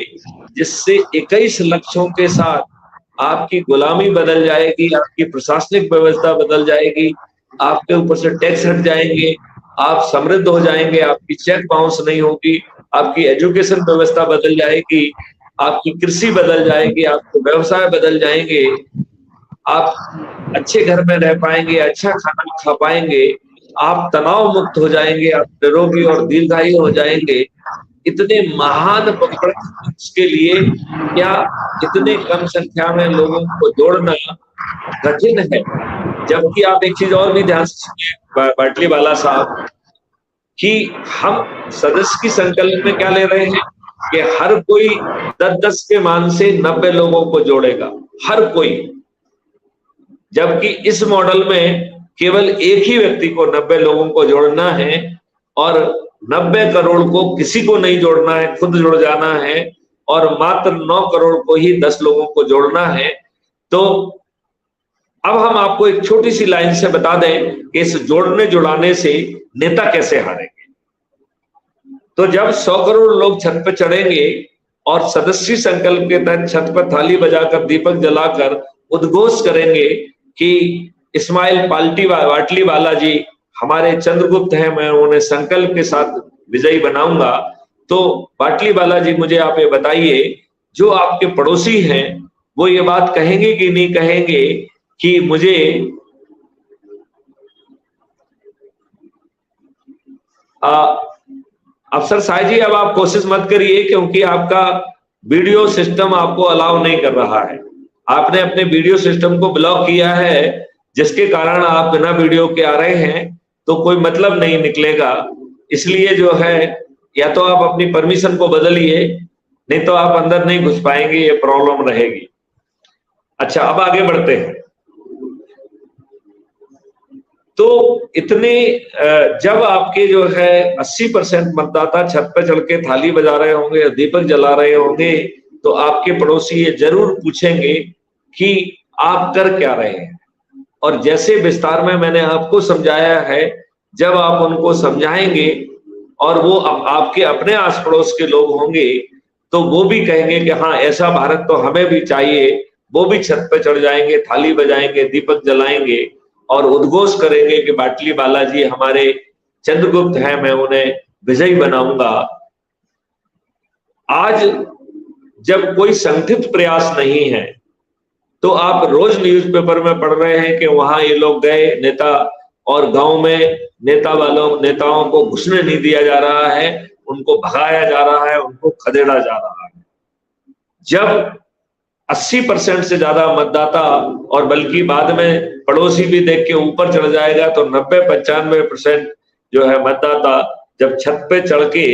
A: जिससे 21 लक्ष्यों के साथ आपकी गुलामी बदल जाएगी, आपकी प्रशासनिक व्यवस्था बदल जाएगी, आपके ऊपर से टैक्स हट जाएंगे, आप समृद्ध हो जाएंगे, आपकी चेक बाउंस नहीं होगी, आपकी एजुकेशन व्यवस्था बदल जाएगी, आपकी कृषि बदल जाएगी, आपके व्यवसाय बदल जाएंगे, आप अच्छे घर में रह पाएंगे, अच्छा खाना खा पाएंगे, आप तनाव मुक्त हो जाएंगे, आप निरोगी और दीर्घायु हो जाएंगे। इतने महान परिवर्तन के लिए क्या इतने कम संख्या में लोगों को जोड़ना कठिन है? जबकि आप एक चीज और भी ध्यान से सुनिए बाटलीवाला साहब, कि हम सदस्य की संकल्प में क्या ले रहे हैं कि हर कोई 10-10 के मान से 90 लोगों को जोड़ेगा, हर कोई। जबकि इस मॉडल में केवल एक ही व्यक्ति को 90 लोगों को जोड़ना है और 90 करोड़ को किसी को नहीं जोड़ना है, खुद जुड़ जाना है, और मात्र 9 करोड़ को ही 10 लोगों को जोड़ना है। तो अब हम आपको एक छोटी सी लाइन से बता दें कि इस जोड़ने जुड़ाने से नेता कैसे हारेंगे। तो जब 100 करोड़ लोग छत पर चढ़ेंगे और सदस्य संकल्प के तहत छत पर थाली बजाकर दीपक जलाकर उद्घोष करेंगे कि इस्माइल बाटलीवाला जी हमारे चंद्रगुप्त हैं, मैं उन्हें संकल्प के साथ विजयी बनाऊंगा, तो बाटलीवाला जी मुझे आप ये बताइए, जो आपके पड़ोसी हैं वो ये बात कहेंगे कि नहीं कहेंगे कि मुझे अफसर साहब जी, अब आप कोशिश मत करिए क्योंकि आपका वीडियो सिस्टम आपको अलाउ नहीं कर रहा है। आपने अपने वीडियो सिस्टम को ब्लॉक किया है, जिसके कारण आप बिना वीडियो के आ रहे हैं, तो कोई मतलब नहीं निकलेगा। इसलिए जो है, या तो आप अपनी परमिशन को बदलिए, नहीं तो आप अंदर नहीं घुस पाएंगे, ये प्रॉब्लम रहेगी। अच्छा, अब आगे बढ़ते हैं। तो इतने जब आपके जो है 80% मतदाता छत पर चढ़ के थाली बजा रहे होंगे, दीपक जला रहे होंगे, तो आपके पड़ोसी ये जरूर पूछेंगे कि आप कर क्या रहे हैं। और जैसे विस्तार में मैंने आपको समझाया है, जब आप उनको समझाएंगे और वो आपके अपने आस पड़ोस के लोग होंगे, तो वो भी कहेंगे कि हाँ, ऐसा भारत तो हमें भी चाहिए। वो भी छत पे चढ़ जाएंगे, थाली बजाएंगे, दीपक जलाएंगे और उद्घोष करेंगे कि बाटलीवाला जी हमारे चंद्रगुप्त हैं, मैं उन्हें विजयी बनाऊंगा। आज जब कोई संगठित प्रयास नहीं है, तो आप रोज न्यूज़पेपर में पढ़ रहे हैं कि वहां ये लोग गए नेता, और गांव में नेताओं को घुसने नहीं दिया जा रहा है, उनको भगाया जा रहा है, उनको खदेड़ा जा रहा है। जब 80% से ज्यादा मतदाता, और बल्कि बाद में पड़ोसी भी देख के ऊपर चढ़ जाएगा, तो 90-95% जो है मतदाता जब छत पे चढ़ के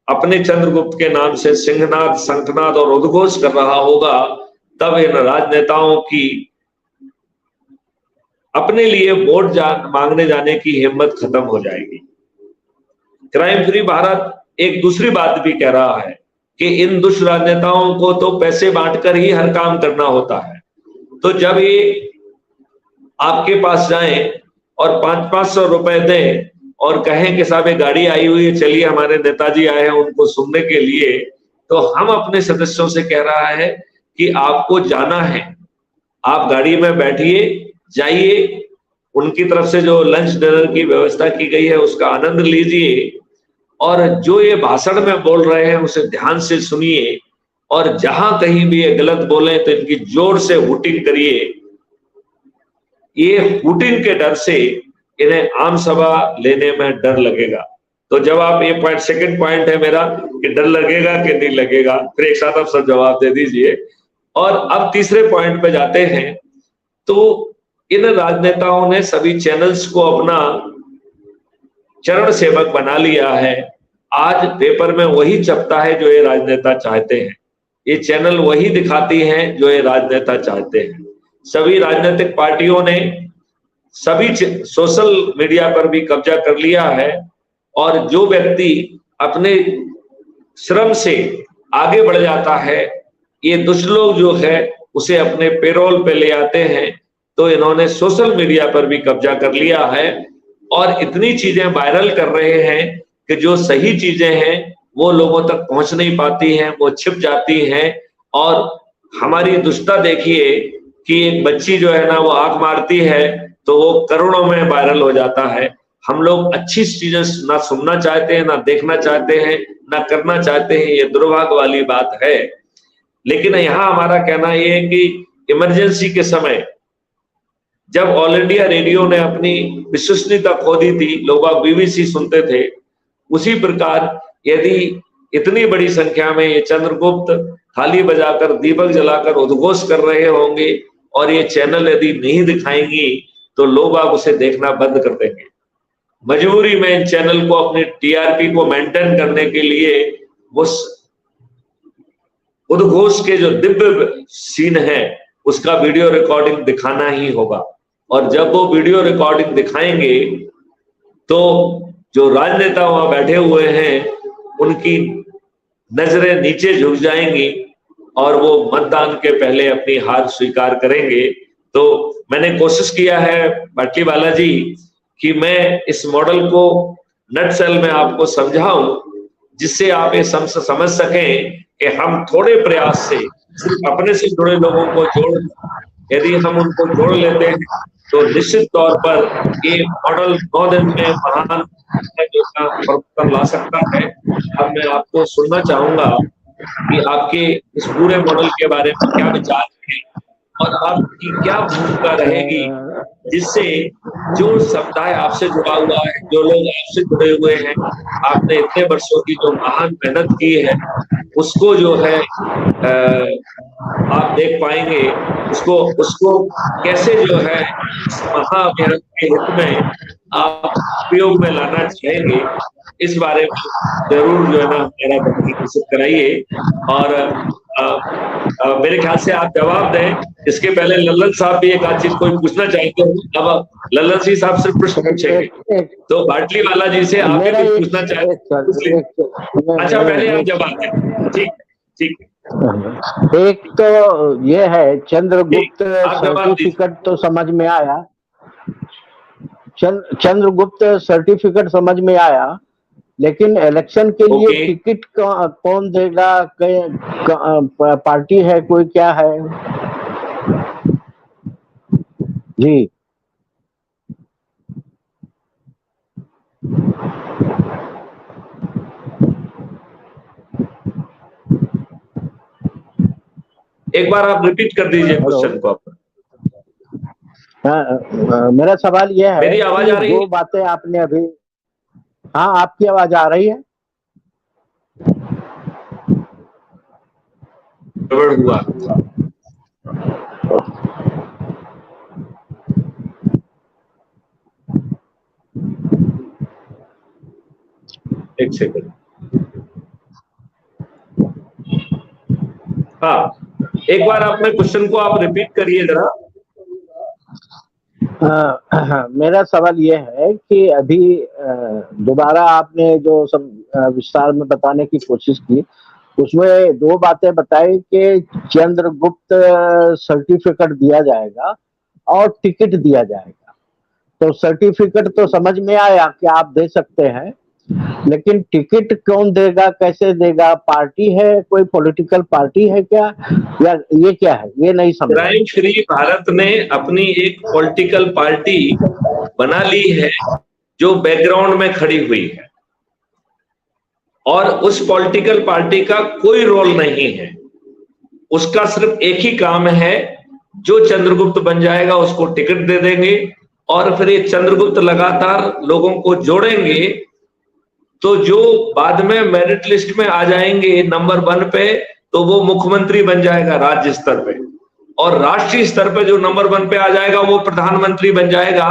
A: अपने चंद्रगुप्त के नाम से सिंहनाद, शंखनाद और उद्घोष कर रहा होगा, तब इन राजनेताओं की अपने लिए वोट मांगने जाने की हिम्मत खत्म हो जाएगी। क्राइम फ्री भारत एक दूसरी बात भी कह रहा है कि इन दुष्ट राजनेताओं को तो पैसे बांटकर ही हर काम करना होता है। तो जब ये आपके पास जाएं और 500-500 रुपए दें और कहें कि साहब ये गाड़ी आई हुई है, चलिए हमारे नेताजी आए हैं उनको सुनने के लिए, तो हम अपने सदस्यों से कह रहा है कि आपको जाना है, आप गाड़ी में बैठिए, जाइए, उनकी तरफ से जो लंच डिनर की व्यवस्था की गई है उसका आनंद लीजिए, और जो ये भाषण में बोल रहे हैं उसे ध्यान से सुनिए, और जहां कहीं भी ये गलत बोले तो इनकी जोर से हुटिंग करिए। ये हुटिंग के डर से इन्हें आम सभा लेने में डर लगेगा। तो जब आप ये सेकंड पॉइंट है मेरा कि डर लगेगा कि नहीं लगेगा, फिर एक साथ आप सब जवाब दे दीजिए। और अब तीसरे पॉइंट पे जाते हैं। तो इन राजनेताओं ने सभी चैनल्स को अपना चरण सेवक बना लिया है। आज पेपर में वही छपता है जो ये राजनेता चाहते हैं, ये चैनल वही दिखाती हैं जो ये राजनेता चाहते हैं। सभी राजनीतिक पार्टियों ने सभी सोशल मीडिया पर भी कब्जा कर लिया है, और जो व्यक्ति अपने श्रम से आगे बढ़ जाता है, ये दुष्ट लोग जो है उसे अपने पेरोल पे ले आते हैं। तो इन्होंने सोशल मीडिया पर भी कब्जा कर लिया है। और इतनी चीजें वायरल कर रहे हैं कि जो सही चीजें हैं वो लोगों तक पहुंच नहीं पाती हैं, वो छिप जाती हैं। और हमारी दुष्टता देखिए कि एक बच्ची जो है ना वो आंख मारती है तो वो करोड़ों में वायरल हो जाता है। हम लोग अच्छी चीजें ना सुनना चाहते हैं, ना देखना चाहते हैं, ना करना चाहते हैं। ये दुर्भाग्य वाली बात है। लेकिन यहाँ हमारा कहना ये है कि इमरजेंसी के समय जब ऑल इंडिया रेडियो ने अपनी विश्वसनीयता खो दी थी, लोग बीबीसी सुनते थे, उसी प्रकार यदि इतनी बड़ी संख्या में ये चंद्रगुप्त थाली बजाकर दीपक जलाकर उद्घोष कर रहे होंगे और ये चैनल यदि नहीं दिखाएंगी तो लोग आप उसे देखना बंद कर देंगे। मजबूरी में इन चैनल को अपनी टीआरपी को मेंटेन करने के लिए उस उद्घोष के जो दिव्य सीन है उसका वीडियो रिकॉर्डिंग दिखाना ही होगा। और जब वो वीडियो रिकॉर्डिंग दिखाएंगे तो जो राजनेता वहां बैठे हुए हैं उनकी नजरें नीचे झुक जाएंगी और वो मतदान के पहले अपनी हार स्वीकार करेंगे। तो मैंने कोशिश किया है बाटली वाला जी कि मैं इस मॉडल को नटसेल में आपको समझाऊं जिससे आप ये समझ सकें कि हम थोड़े प्रयास से सिर्फ अपने से जुड़े लोगों को यदि हम उनको जोड़ लेते हैं तो निश्चित तौर पर ये मॉडल 9 दिन में महान परिवर्तन ला सकता है। अब मैं आपको सुनना चाहूंगा कि आपके इस पूरे मॉडल के बारे में क्या विचार है और आपकी क्या भूमिका रहेगी जिससे जो समुदाय आपसे जुड़ा हुआ है, जो लोग आपसे जुड़े हुए हैं, आपने इतने वर्षों की जो महान मेहनत की है उसको जो है आप देख पाएंगे, उसको कैसे जो है महाअभियान के हित में आप उपयोग में लाना चाहेंगे, इस बारे में जरूर जो है ना मेरा प्रस्तुत कराइए। और मेरे ख्याल से आप जवाब दें। इसके पहले लल्लन साहब भी एक आध चीज कोई पूछना चाहते हैं। अब लल्लन सिंह साहब सिर्फ प्रश्न पूछेंगे तो बाटली वाला जी से आप भी कुछ पूछना चाहते। अच्छा, पहले आप जवाब दें। ठीक ठीक।
C: एक तो ये है चंद्रगुप्त सर्टिफिकेट तो समझ में आया, चंद्रगुप्त सर्टिफिकेट समझ में आया, लेकिन इलेक्शन के लिए टिकट कौन देगा, पार्टी है कोई, क्या है जी?
A: एक बार आप रिपीट कर दीजिए क्वेश्चन को।
C: मेरा सवाल यह है,
A: मेरी आवाज आ रही है?
C: दो बातें आपने अभी, हाँ आपकी आवाज आ रही है।
A: हुआ एक सेकंड। हाँ, एक बार अपने क्वेश्चन को आप रिपीट करिए जरा।
C: मेरा सवाल यह है कि अभी दोबारा आपने जो सब विस्तार में बताने की कोशिश की उसमें दो बातें बताई कि चंद्रगुप्त सर्टिफिकेट दिया जाएगा और टिकट दिया जाएगा। तो सर्टिफिकेट तो समझ में आया कि आप दे सकते हैं, लेकिन टिकट कौन देगा, कैसे देगा? पार्टी है, कोई पॉलिटिकल पार्टी है क्या, या ये क्या है, ये नहीं समझ।
A: क्राइम फ्री भारत ने अपनी एक पॉलिटिकल पार्टी बना ली है जो बैकग्राउंड में खड़ी हुई है और उस पॉलिटिकल पार्टी का कोई रोल नहीं है। उसका सिर्फ एक ही काम है, जो चंद्रगुप्त बन जाएगा उसको टिकट दे देंगे और फिर ये चंद्रगुप्त लगातार लोगों को जोड़ेंगे। तो जो बाद में मेरिट लिस्ट में आ जाएंगे नंबर 1 पे तो वो मुख्यमंत्री बन जाएगा राज्य स्तर पे, और राष्ट्रीय स्तर पे जो नंबर 1 पे आ जाएगा वो प्रधानमंत्री बन जाएगा।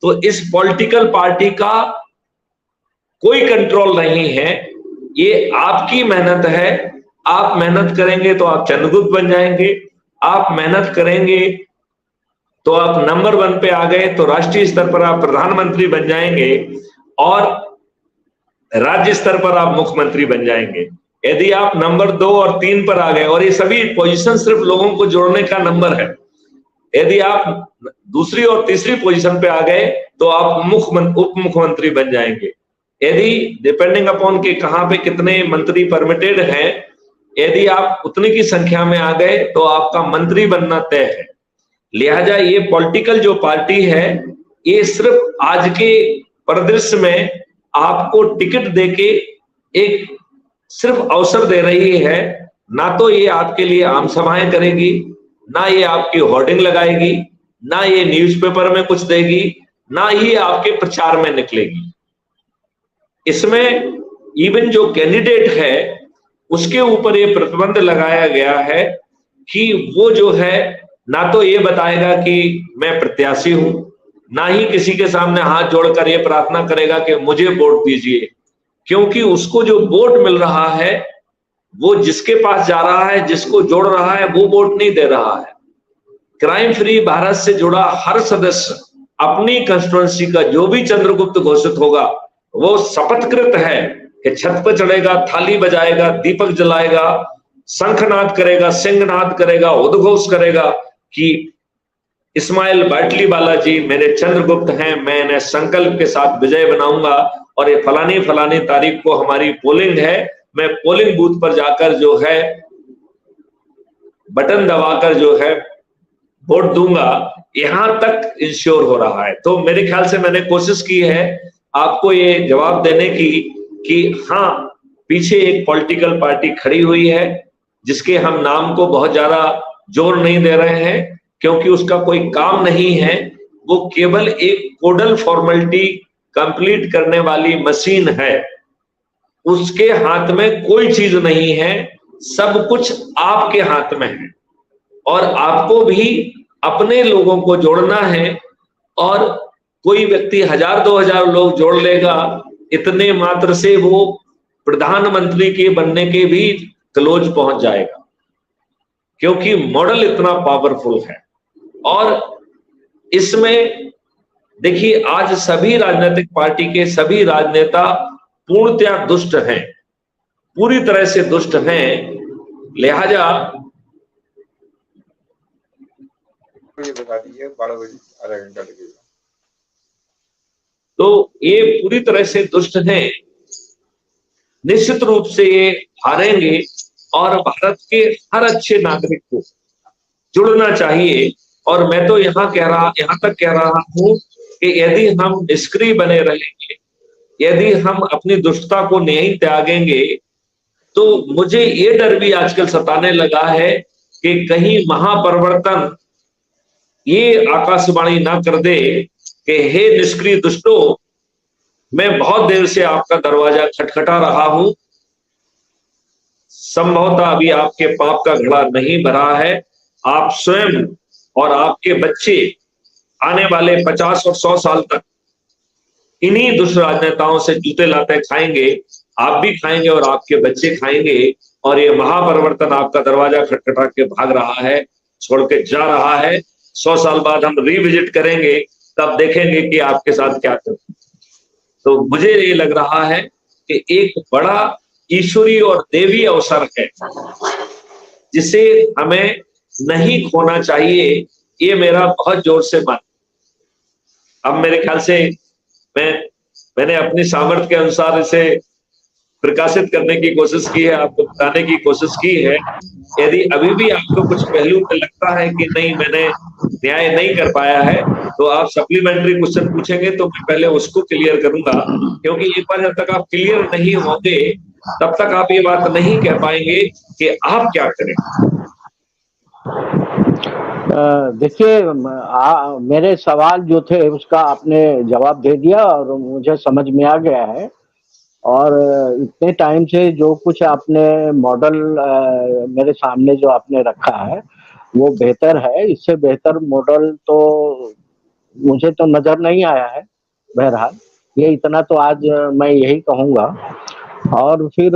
A: तो इस पॉलिटिकल पार्टी का कोई कंट्रोल नहीं है, ये आपकी मेहनत है। आप मेहनत करेंगे तो आप चंद्रगुप्त बन जाएंगे, आप मेहनत करेंगे तो आप नंबर 1 पे आ गए तो राष्ट्रीय स्तर पर आप प्रधानमंत्री बन जाएंगे और राज्य स्तर पर आप मुख्यमंत्री बन जाएंगे। यदि आप नंबर 2 और 3 पर आ गए, और ये सभी पोजीशन सिर्फ लोगों को जोड़ने का नंबर है, यदि आप दूसरी और तीसरी पोजीशन पे आ गए तो आप उप मुख्यमंत्री बन जाएंगे। यदि डिपेंडिंग अपॉन के कहां पे कितने मंत्री परमिटेड हैं, यदि आप उतनी की संख्या में आ गए तो आपका मंत्री बनना तय है। लिहाजा ये पॉलिटिकल जो पार्टी है, ये सिर्फ आज के परिदृश्य में आपको टिकट देके एक सिर्फ अवसर दे रही है। ना तो ये आपके लिए आम सभाएं करेगी, ना ये आपकी होर्डिंग लगाएगी, ना ये न्यूज़पेपर में कुछ देगी, ना ही आपके प्रचार में निकलेगी। इसमें इवन जो कैंडिडेट है उसके ऊपर ये प्रतिबंध लगाया गया है कि वो जो है ना तो ये बताएगा कि मैं प्रत्याशी हूं, ना ही किसी के सामने हाथ जोड़कर ये प्रार्थना करेगा कि मुझे वोट दीजिए, क्योंकि उसको जो वोट मिल रहा है वो जिसके पास जा रहा है, जिसको जोड़ रहा है, वो वोट नहीं दे रहा है। क्राइम फ्री भारत से जुड़ा हर सदस्य अपनी कंस्टिट्यूएंसी का जो भी चंद्रगुप्त घोषित होगा वो शपथकृत है कि छत पर चढ़ेगा, थाली बजाएगा, दीपक जलाएगा, शंखनाद करेगा, सिंहनाद करेगा, उद्घोष करेगा कि इस्माइल बाटलीवाला जी मेरे चंद्रगुप्त हैं, मैं इन्हें संकल्प के साथ विजय बनाऊंगा और ये फलानी फलानी तारीख को हमारी पोलिंग है, मैं पोलिंग बूथ पर जाकर जो है बटन दबाकर जो है वोट दूंगा। यहां तक इंश्योर हो रहा है। तो मेरे ख्याल से मैंने कोशिश की है आपको ये जवाब देने की कि हाँ, पीछे एक पॉलिटिकल पार्टी खड़ी हुई है जिसके हम नाम को बहुत ज्यादा जोर नहीं दे रहे हैं, क्योंकि उसका कोई काम नहीं है, वो केवल एक कोडल फॉर्मेलिटी कंप्लीट करने वाली मशीन है। उसके हाथ में कोई चीज नहीं है, सब कुछ आपके हाथ में है और आपको भी अपने लोगों को जोड़ना है। और कोई व्यक्ति 1000-2000 लोग जोड़ लेगा, इतने मात्र से वो प्रधानमंत्री के बनने के भी क्लोज पहुंच जाएगा, क्योंकि मॉडल इतना पावरफुल है। और इसमें देखिए, आज सभी राजनीतिक पार्टी के सभी राजनेता पूर्णतया दुष्ट हैं, पूरी तरह से दुष्ट हैं। लिहाजा
D: ये बता दीजिए 12 बजे आधा घंटा लगेगा।
A: तो ये पूरी तरह से दुष्ट हैं, निश्चित रूप से ये हारेंगे और भारत के हर अच्छे नागरिक को जुड़ना चाहिए। और मैं तो यहां तक कह रहा हूं कि यदि हम निष्क्रिय बने रहेंगे, यदि हम अपनी दुष्टता को नहीं त्यागेंगे, तो मुझे ये डर भी आजकल सताने लगा है कि कहीं महापरिवर्तन ये आकाशवाणी ना कर दे कि हे निष्क्रिय दुष्टों, मैं बहुत देर से आपका दरवाजा खटखटा रहा हूं, संभवतः अभी आपके पाप का घड़ा नहीं भरा है, आप स्वयं और आपके बच्चे आने वाले 50 और 100 साल तक इन्हीं दुष्ट राजनेताओं से जूते लाते खाएंगे, आप भी खाएंगे और आपके बच्चे खाएंगे। और ये महापरिवर्तन आपका दरवाजा खटखटा के भाग रहा है, छोड़ के जा रहा है। 100 साल बाद हम रिविजिट करेंगे, तब देखेंगे कि आपके साथ क्या करते। तो मुझे ये लग रहा है कि एक बड़ा ईश्वरीय और देवी अवसर है जिसे हमें नहीं खोना चाहिए, ये मेरा बहुत जोर से मान। अब मेरे ख्याल से मैंने अपनी सामर्थ्य के अनुसार इसे प्रकाशित करने की कोशिश की है, आपको बताने की कोशिश की है। यदि अभी भी आपको कुछ पहलू पे लगता है कि नहीं मैंने न्याय नहीं कर पाया है, तो आप सप्लीमेंट्री क्वेश्चन पूछेंगे तो मैं पहले उसको क्लियर करूंगा, क्योंकि एक बार जब तक आप क्लियर नहीं होंगे तब तक आप ये बात नहीं कह पाएंगे कि आप क्या करें।
C: देखिए, मेरे सवाल जो थे उसका आपने जवाब दे दिया और मुझे समझ में आ गया है। और इतने टाइम से जो कुछ आपने मॉडल मेरे सामने जो आपने रखा है वो बेहतर है, इससे बेहतर मॉडल तो मुझे तो नजर नहीं आया है। बहरहाल ये इतना तो आज मैं यही कहूँगा। और फिर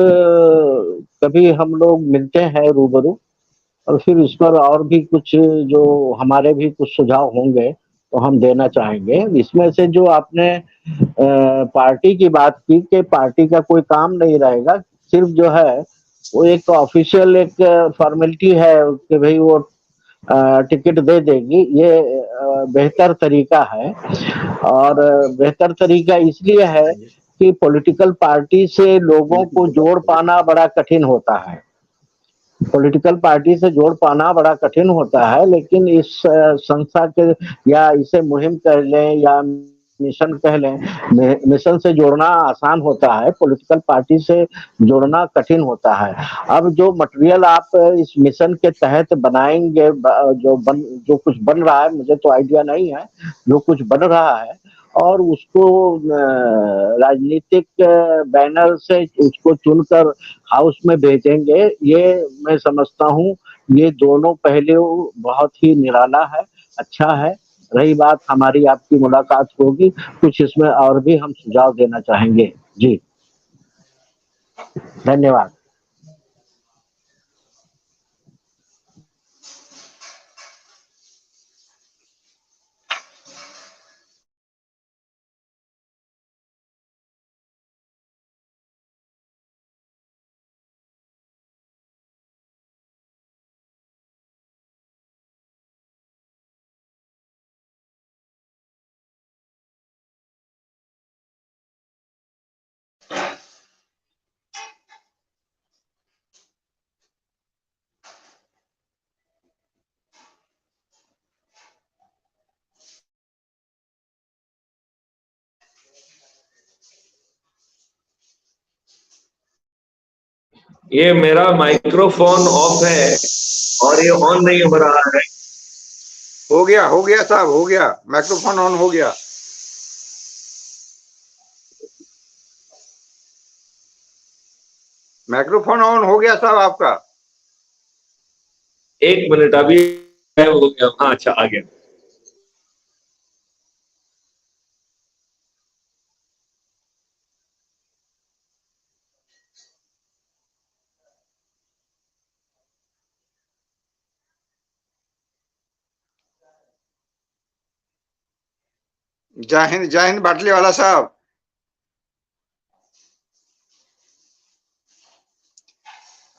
C: कभी हम लोग मिलते हैं रूबरू और फिर इस पर और भी कुछ जो हमारे भी कुछ सुझाव होंगे तो हम देना चाहेंगे। इसमें से जो आपने पार्टी की बात की कि पार्टी का कोई काम नहीं रहेगा, सिर्फ जो है वो एक ऑफिशियल एक फॉर्मेलिटी है कि भाई वो टिकट दे देगी, ये बेहतर तरीका है। और बेहतर तरीका इसलिए है कि पॉलिटिकल पार्टी से लोगों को जोड़ पाना बड़ा कठिन होता है, पॉलिटिकल पार्टी से जोड़ पाना बड़ा कठिन होता है, लेकिन इस संस्था के या इसे मुहिम कह लें या मिशन कह लें, मिशन से जोड़ना आसान होता है, पॉलिटिकल पार्टी से जोड़ना कठिन होता है। अब जो मटेरियल आप इस मिशन के तहत बनाएंगे, जो कुछ बन रहा है, मुझे तो आइडिया नहीं है, जो कुछ बन रहा है, और उसको राजनीतिक बैनर से उसको चुनकर हाउस में भेजेंगे, ये मैं समझता हूँ ये दोनों पहलू बहुत ही निराला है, अच्छा है। रही बात हमारी आपकी मुलाकात होगी, कुछ इसमें और भी हम सुझाव देना चाहेंगे। जी धन्यवाद।
A: ये मेरा माइक्रोफोन ऑफ है और ये ऑन नहीं हो रहा है।
D: हो गया साहब, हो गया, माइक्रोफोन ऑन हो गया। माइक्रोफोन ऑन हो गया साहब आपका।
A: 1 मिनट, अभी हो गया। हाँ, अच्छा, आ गया।
D: जय हिंद बाटलीवाला साहब।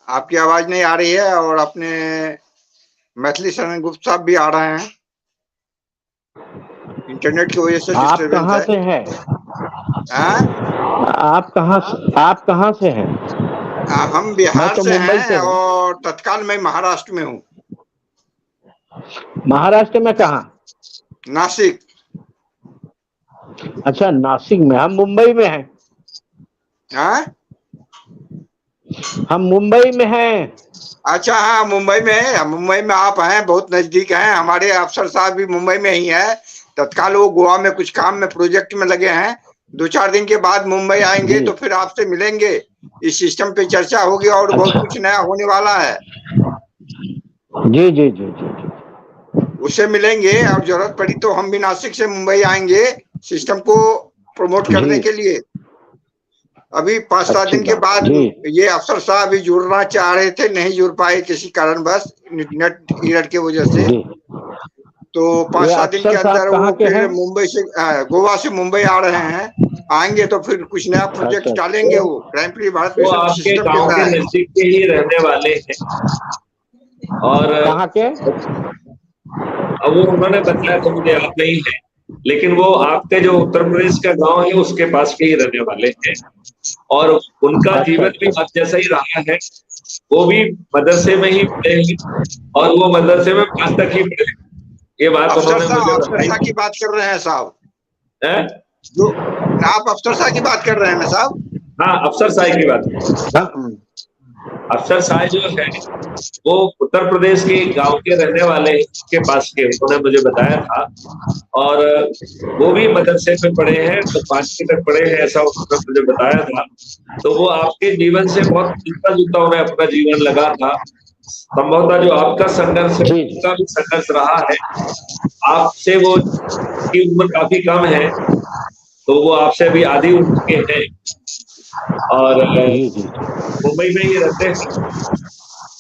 D: आपकी आवाज नहीं आ रही है और अपने मैथिली शरण गुप्त साहब भी आ रहे हैं, इंटरनेट की वजह से
C: आप
D: डिस्टर्बेंस
C: कहाँ
D: है।
C: से हैं?
D: हाँ?
C: आप कहाँ से हैं?
D: हम बिहार
C: मैं तो
D: से
C: मुंबई से
D: हैं
C: हूँ।
D: और तत्काल मैं महाराष्ट्र में हूँ।
C: महाराष्ट्र में कहाँ?
D: नासिक।
C: अच्छा, नासिक में। हम मुंबई में हैं।
D: हाँ?
C: हम मुंबई में हैं।
D: अच्छा, हाँ, मुंबई में है। मुंबई में आप हैं, बहुत नजदीक हैं। हमारे अफसर साहब भी मुंबई में ही है। तत्काल वो गोवा में कुछ काम में प्रोजेक्ट में लगे हैं। 2-4 दिन के बाद मुंबई आएंगे
C: जी।
D: तो फिर आपसे मिलेंगे, इस सिस्टम पे चर्चा होगी और बहुत कुछ नया होने वाला है।
C: जी जी जी जी।
D: उससे मिलेंगे और जरूरत पड़ी तो हम भी नासिक से मुंबई आएंगे सिस्टम को प्रमोट करने के लिए। अभी 5-7 दिन के बाद ये अफसर साहब भी जुड़ना चाह रहे थे, नहीं जुड़ पाए किसी कारणवश, नेट एरर की वजह से। तो 5-7 दिन के अंदर वो फिर मुंबई से गोवा से मुंबई आ रहे हैं। आएंगे तो फिर कुछ नया प्रोजेक्ट डालेंगे। वो क्राइम फ्री भारत
A: वो आपके गांव के नजदीक के ही रहने वाले हैं। और
C: कहाँ के?
A: अब वो उन्होंने बताया तो मुझे याद नहीं है, लेकिन वो आपके जो उत्तर प्रदेश का गांव है उसके पास के ही रहने वाले हैं। और उनका जीवन भी आप जैसा ही रहा है। वो भी मदरसे में ही पढ़े हैं और वो मदरसे में 5 तक ही पढ़े। ये बात उन्होंने मुझे
D: बताई। की बात कर रहे हैं साहब?
A: जो
D: आप अफसर साहब की बात कर रहे हैं ना साहब?
A: हाँ, अफसर साहब की बात। अफसर साहब जो है वो उत्तर प्रदेश के गांव के रहने वाले के पास के, उन्होंने मुझे बताया था। और वो भी मदरसे में पढ़े हैं, तो 5वीं तक पढ़े हैं, ऐसा उन्होंने मुझे बताया था। तो वो आपके जीवन से बहुत मिलता जुलता उन्हें अपना जीवन लगा था। संभवतः जो आपका संघर्ष है उसका भी संघर्ष रहा है। आपसे वो की उम्र काफी कम है, तो वो आपसे भी आधी उम्र के हैं और मुंबई में ही रहते हैं।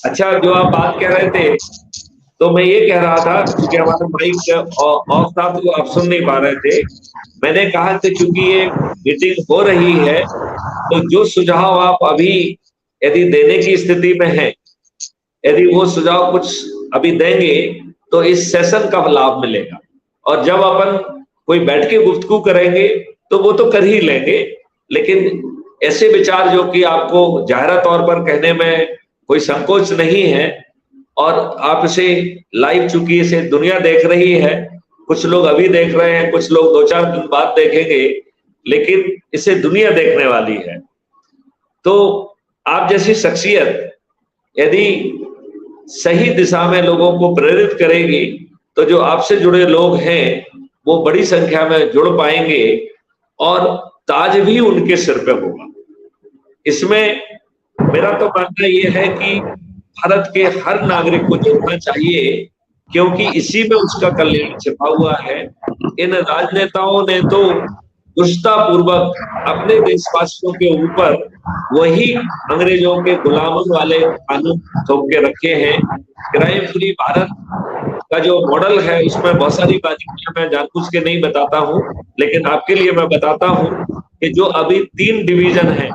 A: अच्छा, जो आप बात कह रहे थे, तो मैं ये कह रहा था, क्योंकि हमारा माइक ऑफ था तो आप सुन नहीं पा रहे थे। मैंने कहा कि क्योंकि ये मीटिंग हो रही है, तो जो सुझाव आप अभी यदि देने की स्थिति में हैं, यदि वो सुझाव कुछ अभी देंगे तो इस सेशन का लाभ मिलेगा। और जब अपन कोई बैठ के गुफ्तगू करेंगे तो वो तो कर ही लेंगे, लेकिन ऐसे विचार जो कि आपको जाहिरा तौर पर कहने में कोई संकोच नहीं है, और आप इसे लाइव, चूंकि इसे दुनिया देख रही है, कुछ लोग अभी देख रहे हैं, कुछ लोग 2-4 दिन बाद देखेंगे, लेकिन इसे दुनिया देखने वाली है। तो आप जैसी शख्सियत यदि सही दिशा में लोगों को प्रेरित करेगी तो जो आपसे जुड़े लोग हैं वो बड़ी संख्या में जुड़ पाएंगे और ताज भी उनके सिर पे होगा। इसमें मेरा तो मानना यह है कि भारत के हर नागरिक को जुड़ना चाहिए, क्योंकि इसी में उसका कल्याण छिपा हुआ है। इन राजनेताओं ने तो दुष्टतापूर्वक अपने देशवासियों के ऊपर वही अंग्रेजों के गुलामों वाले कानून थोप के रखे हैं। क्राइम फ्री भारत का जो मॉडल है उसमें बहुत सारी बातें मैं जानबूझ के नहीं बताता हूं, लेकिन आपके लिए मैं बताता हूं कि जो अभी 3 डिवीजन है,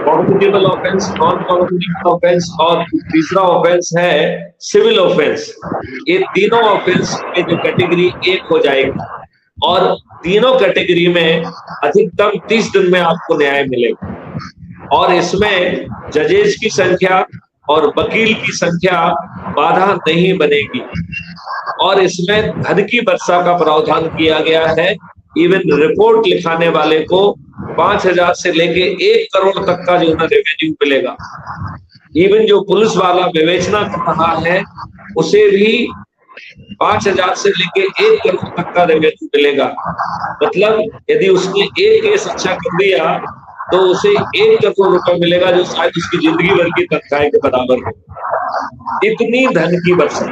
A: कॉग्निटिबल ऑफेंस, नॉन कॉग्निटिबल ऑफेंस और तीसरा ऑफेंस है सिविल ऑफेंस। ये तीनों ऑफेंस की जो कैटेगरी एक हो जाएगी और तीनों कैटेगरी में अधिकतम 30 दिन में आपको न्याय मिलेगा। और इसमें जजेस की संख्या और वकील की संख्या बाधा नहीं बनेगी। और इसमें धन की वर्षा का प्रावधान किया गया है। इवन रिपोर्ट लिखाने वाले को 5,000 से लेके 1 करोड़ तक का जो रेवेन्यू मिलेगा। इवन जो पुलिस वाला विवेचना कर रहा है उसे भी 5,000 से लेके 1 करोड़ तक का रेवेन्यू मिलेगा। मतलब यदि उसने एक केस अच्छा कर दिया तो उसे 1 करोड़ रुपए मिलेगा, जो शायद उसकी जिंदगी भर की तनख्वाह के बराबर हो। इतनी धन की वर्षा,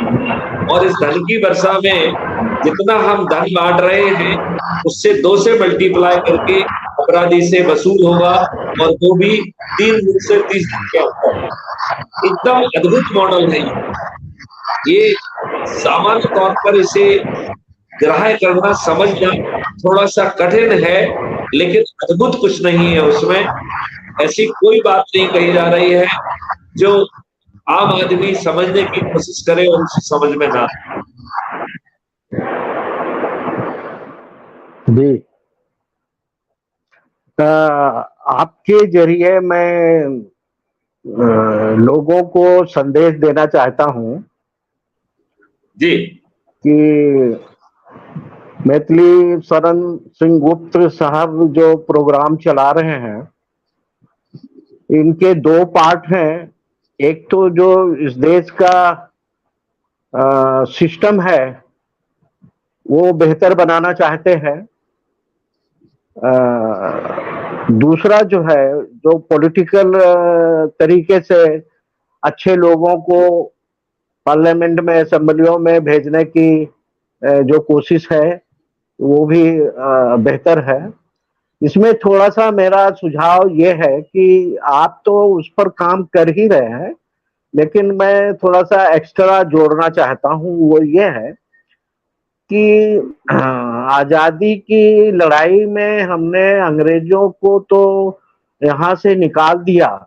A: और इस धन की वर्षा में जितना हम धन बांट रहे हैं उससे 2 से मल्टीप्लाई करके अपराधी से वसूल होगा, और वो भी 3 दिन से 30 दिन के अंदर। एकदम अद्भुत मॉडल है ये। सामान्य तौर पर इसे ग्राह्य करना, समझना थोड़ा सा कठिन है, लेकिन अद्भुत कुछ नहीं है उसमें। ऐसी कोई बात नहीं कही जा रही है जो आम आदमी समझने की कोशिश करे और उसे समझ में ना आए।
C: जी, आपके जरिए मैं लोगों को संदेश देना चाहता हूं
A: जी
C: कि मैथिली शरण सिंह गुप्त साहब जो प्रोग्राम चला रहे हैं, इनके 2 पार्ट हैं। एक तो जो इस देश का सिस्टम है वो बेहतर बनाना चाहते हैं। दूसरा जो है, जो पॉलिटिकल तरीके से अच्छे लोगों को पार्लियामेंट में, असेंबलियों में भेजने की जो कोशिश है वो भी बेहतर है। इसमें थोड़ा सा मेरा सुझाव ये है कि आप तो उस पर काम कर ही रहे हैं, लेकिन मैं थोड़ा सा एक्स्ट्रा जोड़ना चाहता हूँ। वो ये है कि आजादी की लड़ाई में हमने अंग्रेजों को तो यहाँ से निकाल दिया,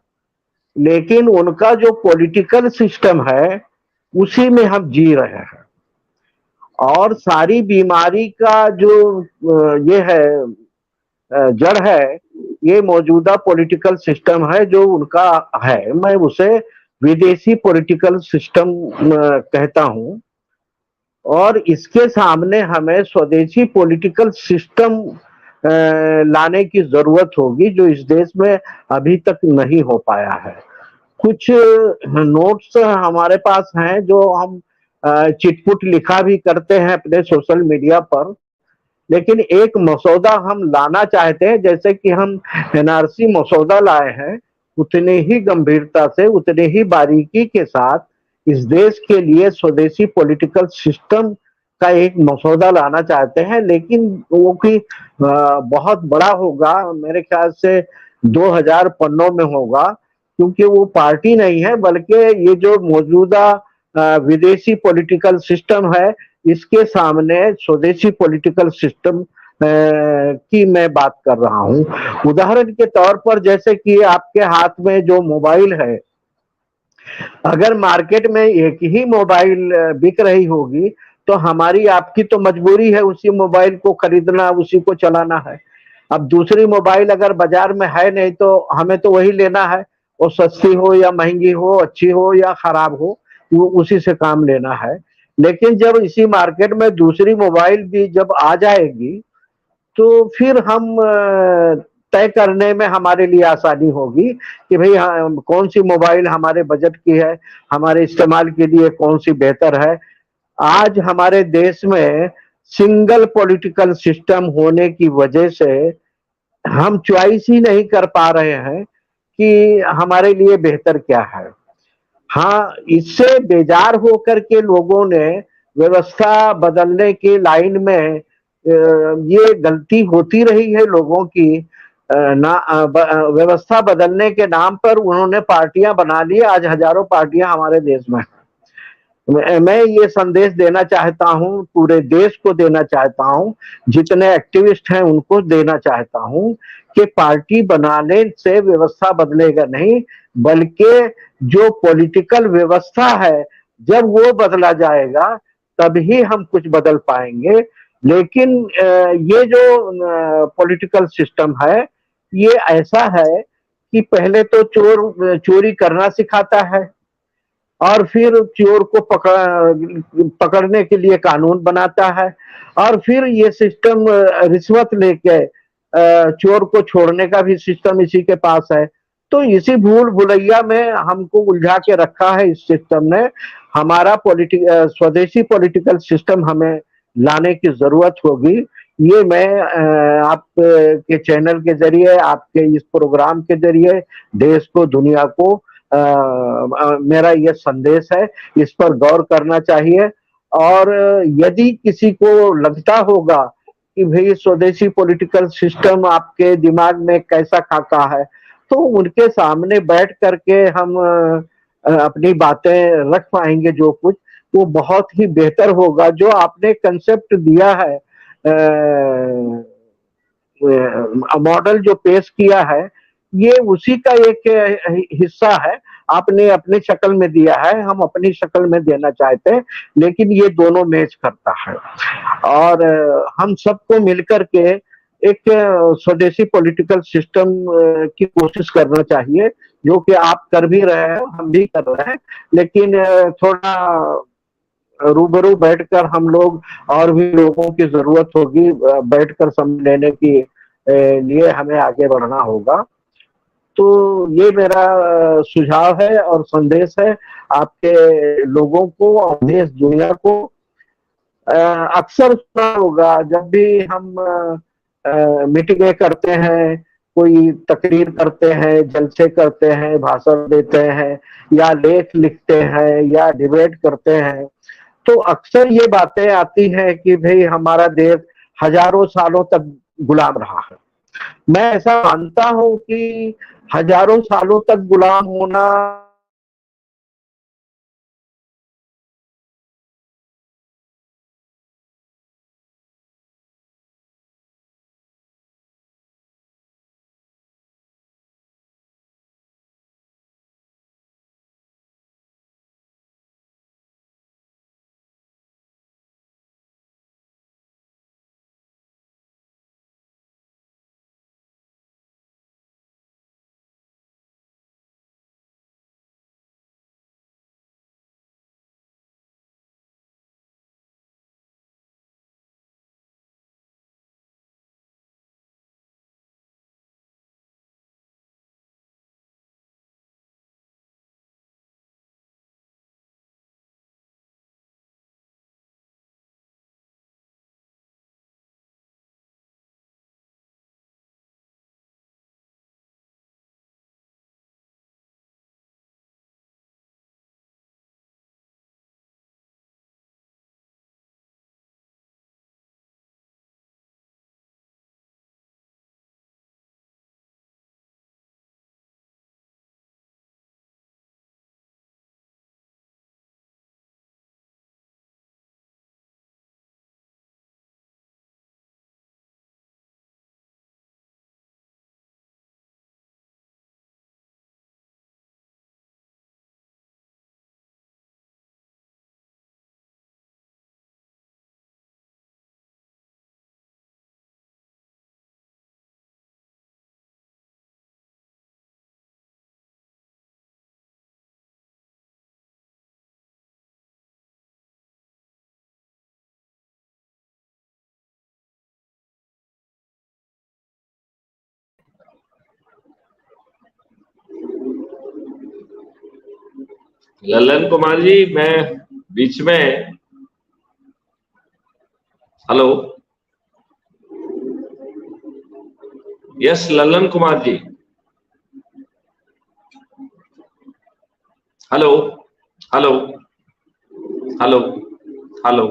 C: लेकिन उनका जो पॉलिटिकल सिस्टम है उसी में हम जी रहे हैं। और सारी बीमारी का जो ये है जड़ है, ये मौजूदा पॉलिटिकल सिस्टम है जो उनका है। मैं उसे विदेशी पॉलिटिकल सिस्टम कहता हूं, और इसके सामने हमें स्वदेशी पॉलिटिकल सिस्टम लाने की जरूरत होगी, जो इस देश में अभी तक नहीं हो पाया है। कुछ नोट्स हमारे पास हैं जो हम चिटपुट लिखा भी करते हैं अपने सोशल मीडिया पर, लेकिन एक मसौदा हम लाना चाहते हैं। जैसे कि हम एनआरसी मसौदा लाए हैं, उतने ही गंभीरता से, उतने ही बारीकी के साथ इस देश के लिए स्वदेशी पॉलिटिकल सिस्टम का एक मसौदा लाना चाहते हैं। लेकिन वो कि बहुत बड़ा होगा, मेरे ख्याल से 2000 पन्नों में होगा, क्योंकि वो पार्टी नहीं है, बल्कि ये जो मौजूदा विदेशी पॉलिटिकल सिस्टम है, इसके सामने स्वदेशी पॉलिटिकल सिस्टम की मैं बात कर रहा हूं। उदाहरण के तौर पर, जैसे कि आपके हाथ में जो मोबाइल है, अगर मार्केट में एक ही मोबाइल बिक रही होगी तो हमारी आपकी तो मजबूरी है उसी मोबाइल को खरीदना, उसी को चलाना है। अब दूसरी मोबाइल अगर बाजार में है नहीं तो हमें तो वही लेना है, वो सस्ती हो या महंगी हो, अच्छी हो या खराब हो, वो उसी से काम लेना है। लेकिन जब इसी मार्केट में दूसरी मोबाइल भी जब आ जाएगी तो फिर हम तय करने में हमारे लिए आसानी होगी कि भाई कौन सी मोबाइल हमारे बजट की है, हमारे इस्तेमाल के लिए कौन सी बेहतर है। आज हमारे देश में सिंगल पॉलिटिकल सिस्टम होने की वजह से हम चॉइस ही नहीं कर पा रहे हैं कि हमारे लिए बेहतर क्या है। हाँ, इससे बेजार होकर के लोगों ने व्यवस्था बदलने की लाइन में ये गलती होती रही है लोगों की। व्यवस्था बदलने के नाम पर उन्होंने पार्टियां बना ली। आज हजारों पार्टियां हमारे देश में। मैं ये संदेश देना चाहता हूँ, पूरे देश को देना चाहता हूँ, जितने एक्टिविस्ट हैं उनको देना चाहता हूँ कि पार्टी बनाने से व्यवस्था बदलेगा नहीं, बल्कि जो पॉलिटिकल व्यवस्था है जब वो बदला जाएगा तभी हम कुछ बदल पाएंगे। लेकिन ये जो पॉलिटिकल सिस्टम है ये ऐसा है कि पहले तो चोरी करना सिखाता है और फिर चोर को पकड़ने के लिए कानून बनाता है और फिर ये सिस्टम रिश्वत लेके चोर को छोड़ने का भी सिस्टम इसी के पास है। तो इसी भूल भुलैया में हमको उलझा के रखा है इस सिस्टम ने। हमारा स्वदेशी पॉलिटिकल सिस्टम हमें लाने की जरूरत होगी। ये मैं आपके चैनल के जरिए, आपके इस प्रोग्राम के जरिए देश को, दुनिया को मेरा ये संदेश है, इस पर गौर करना चाहिए। और यदि किसी को लगता होगा कि भाई स्वदेशी पॉलिटिकल सिस्टम आपके दिमाग में कैसा खाका है, तो उनके सामने बैठ करके हम अपनी बातें रख पाएंगे। जो कुछ वो बहुत ही बेहतर होगा। जो आपने कंसेप्ट दिया है, मॉडल जो पेश किया है, ये उसी का एक हिस्सा है। आपने अपनी शक्ल में दिया है, हम अपनी शक्ल में देना चाहते हैं, लेकिन ये दोनों मैच करता है। और हम सबको मिलकर के एक स्वदेशी पॉलिटिकल सिस्टम की कोशिश करना चाहिए, जो कि आप कर भी रहे हैं, हम भी कर रहे हैं। लेकिन थोड़ा रूबरू बैठकर हम लोग, और भी लोगों की जरूरत होगी, बैठकर समझ लेने की लिए हमें आगे बढ़ना होगा। तो ये मेरा सुझाव है और संदेश है आपके लोगों को और देश दुनिया को। अक्सर सुना होगा जब भी हम मीटिंगें करते हैं, कोई तकरीर करते हैं, जलसे करते हैं, भाषण देते हैं या लेख लिखते हैं या डिबेट करते हैं, तो अक्सर ये बातें आती हैं कि भाई हमारा देश हजारों सालों तक गुलाम रहा है। मैं ऐसा मानता हूं कि हजारों सालों तक गुलाम होना
A: ललन कुमार जी, मैं बीच में, hello, yes Lalan Kumar ji, hello hello hello hello.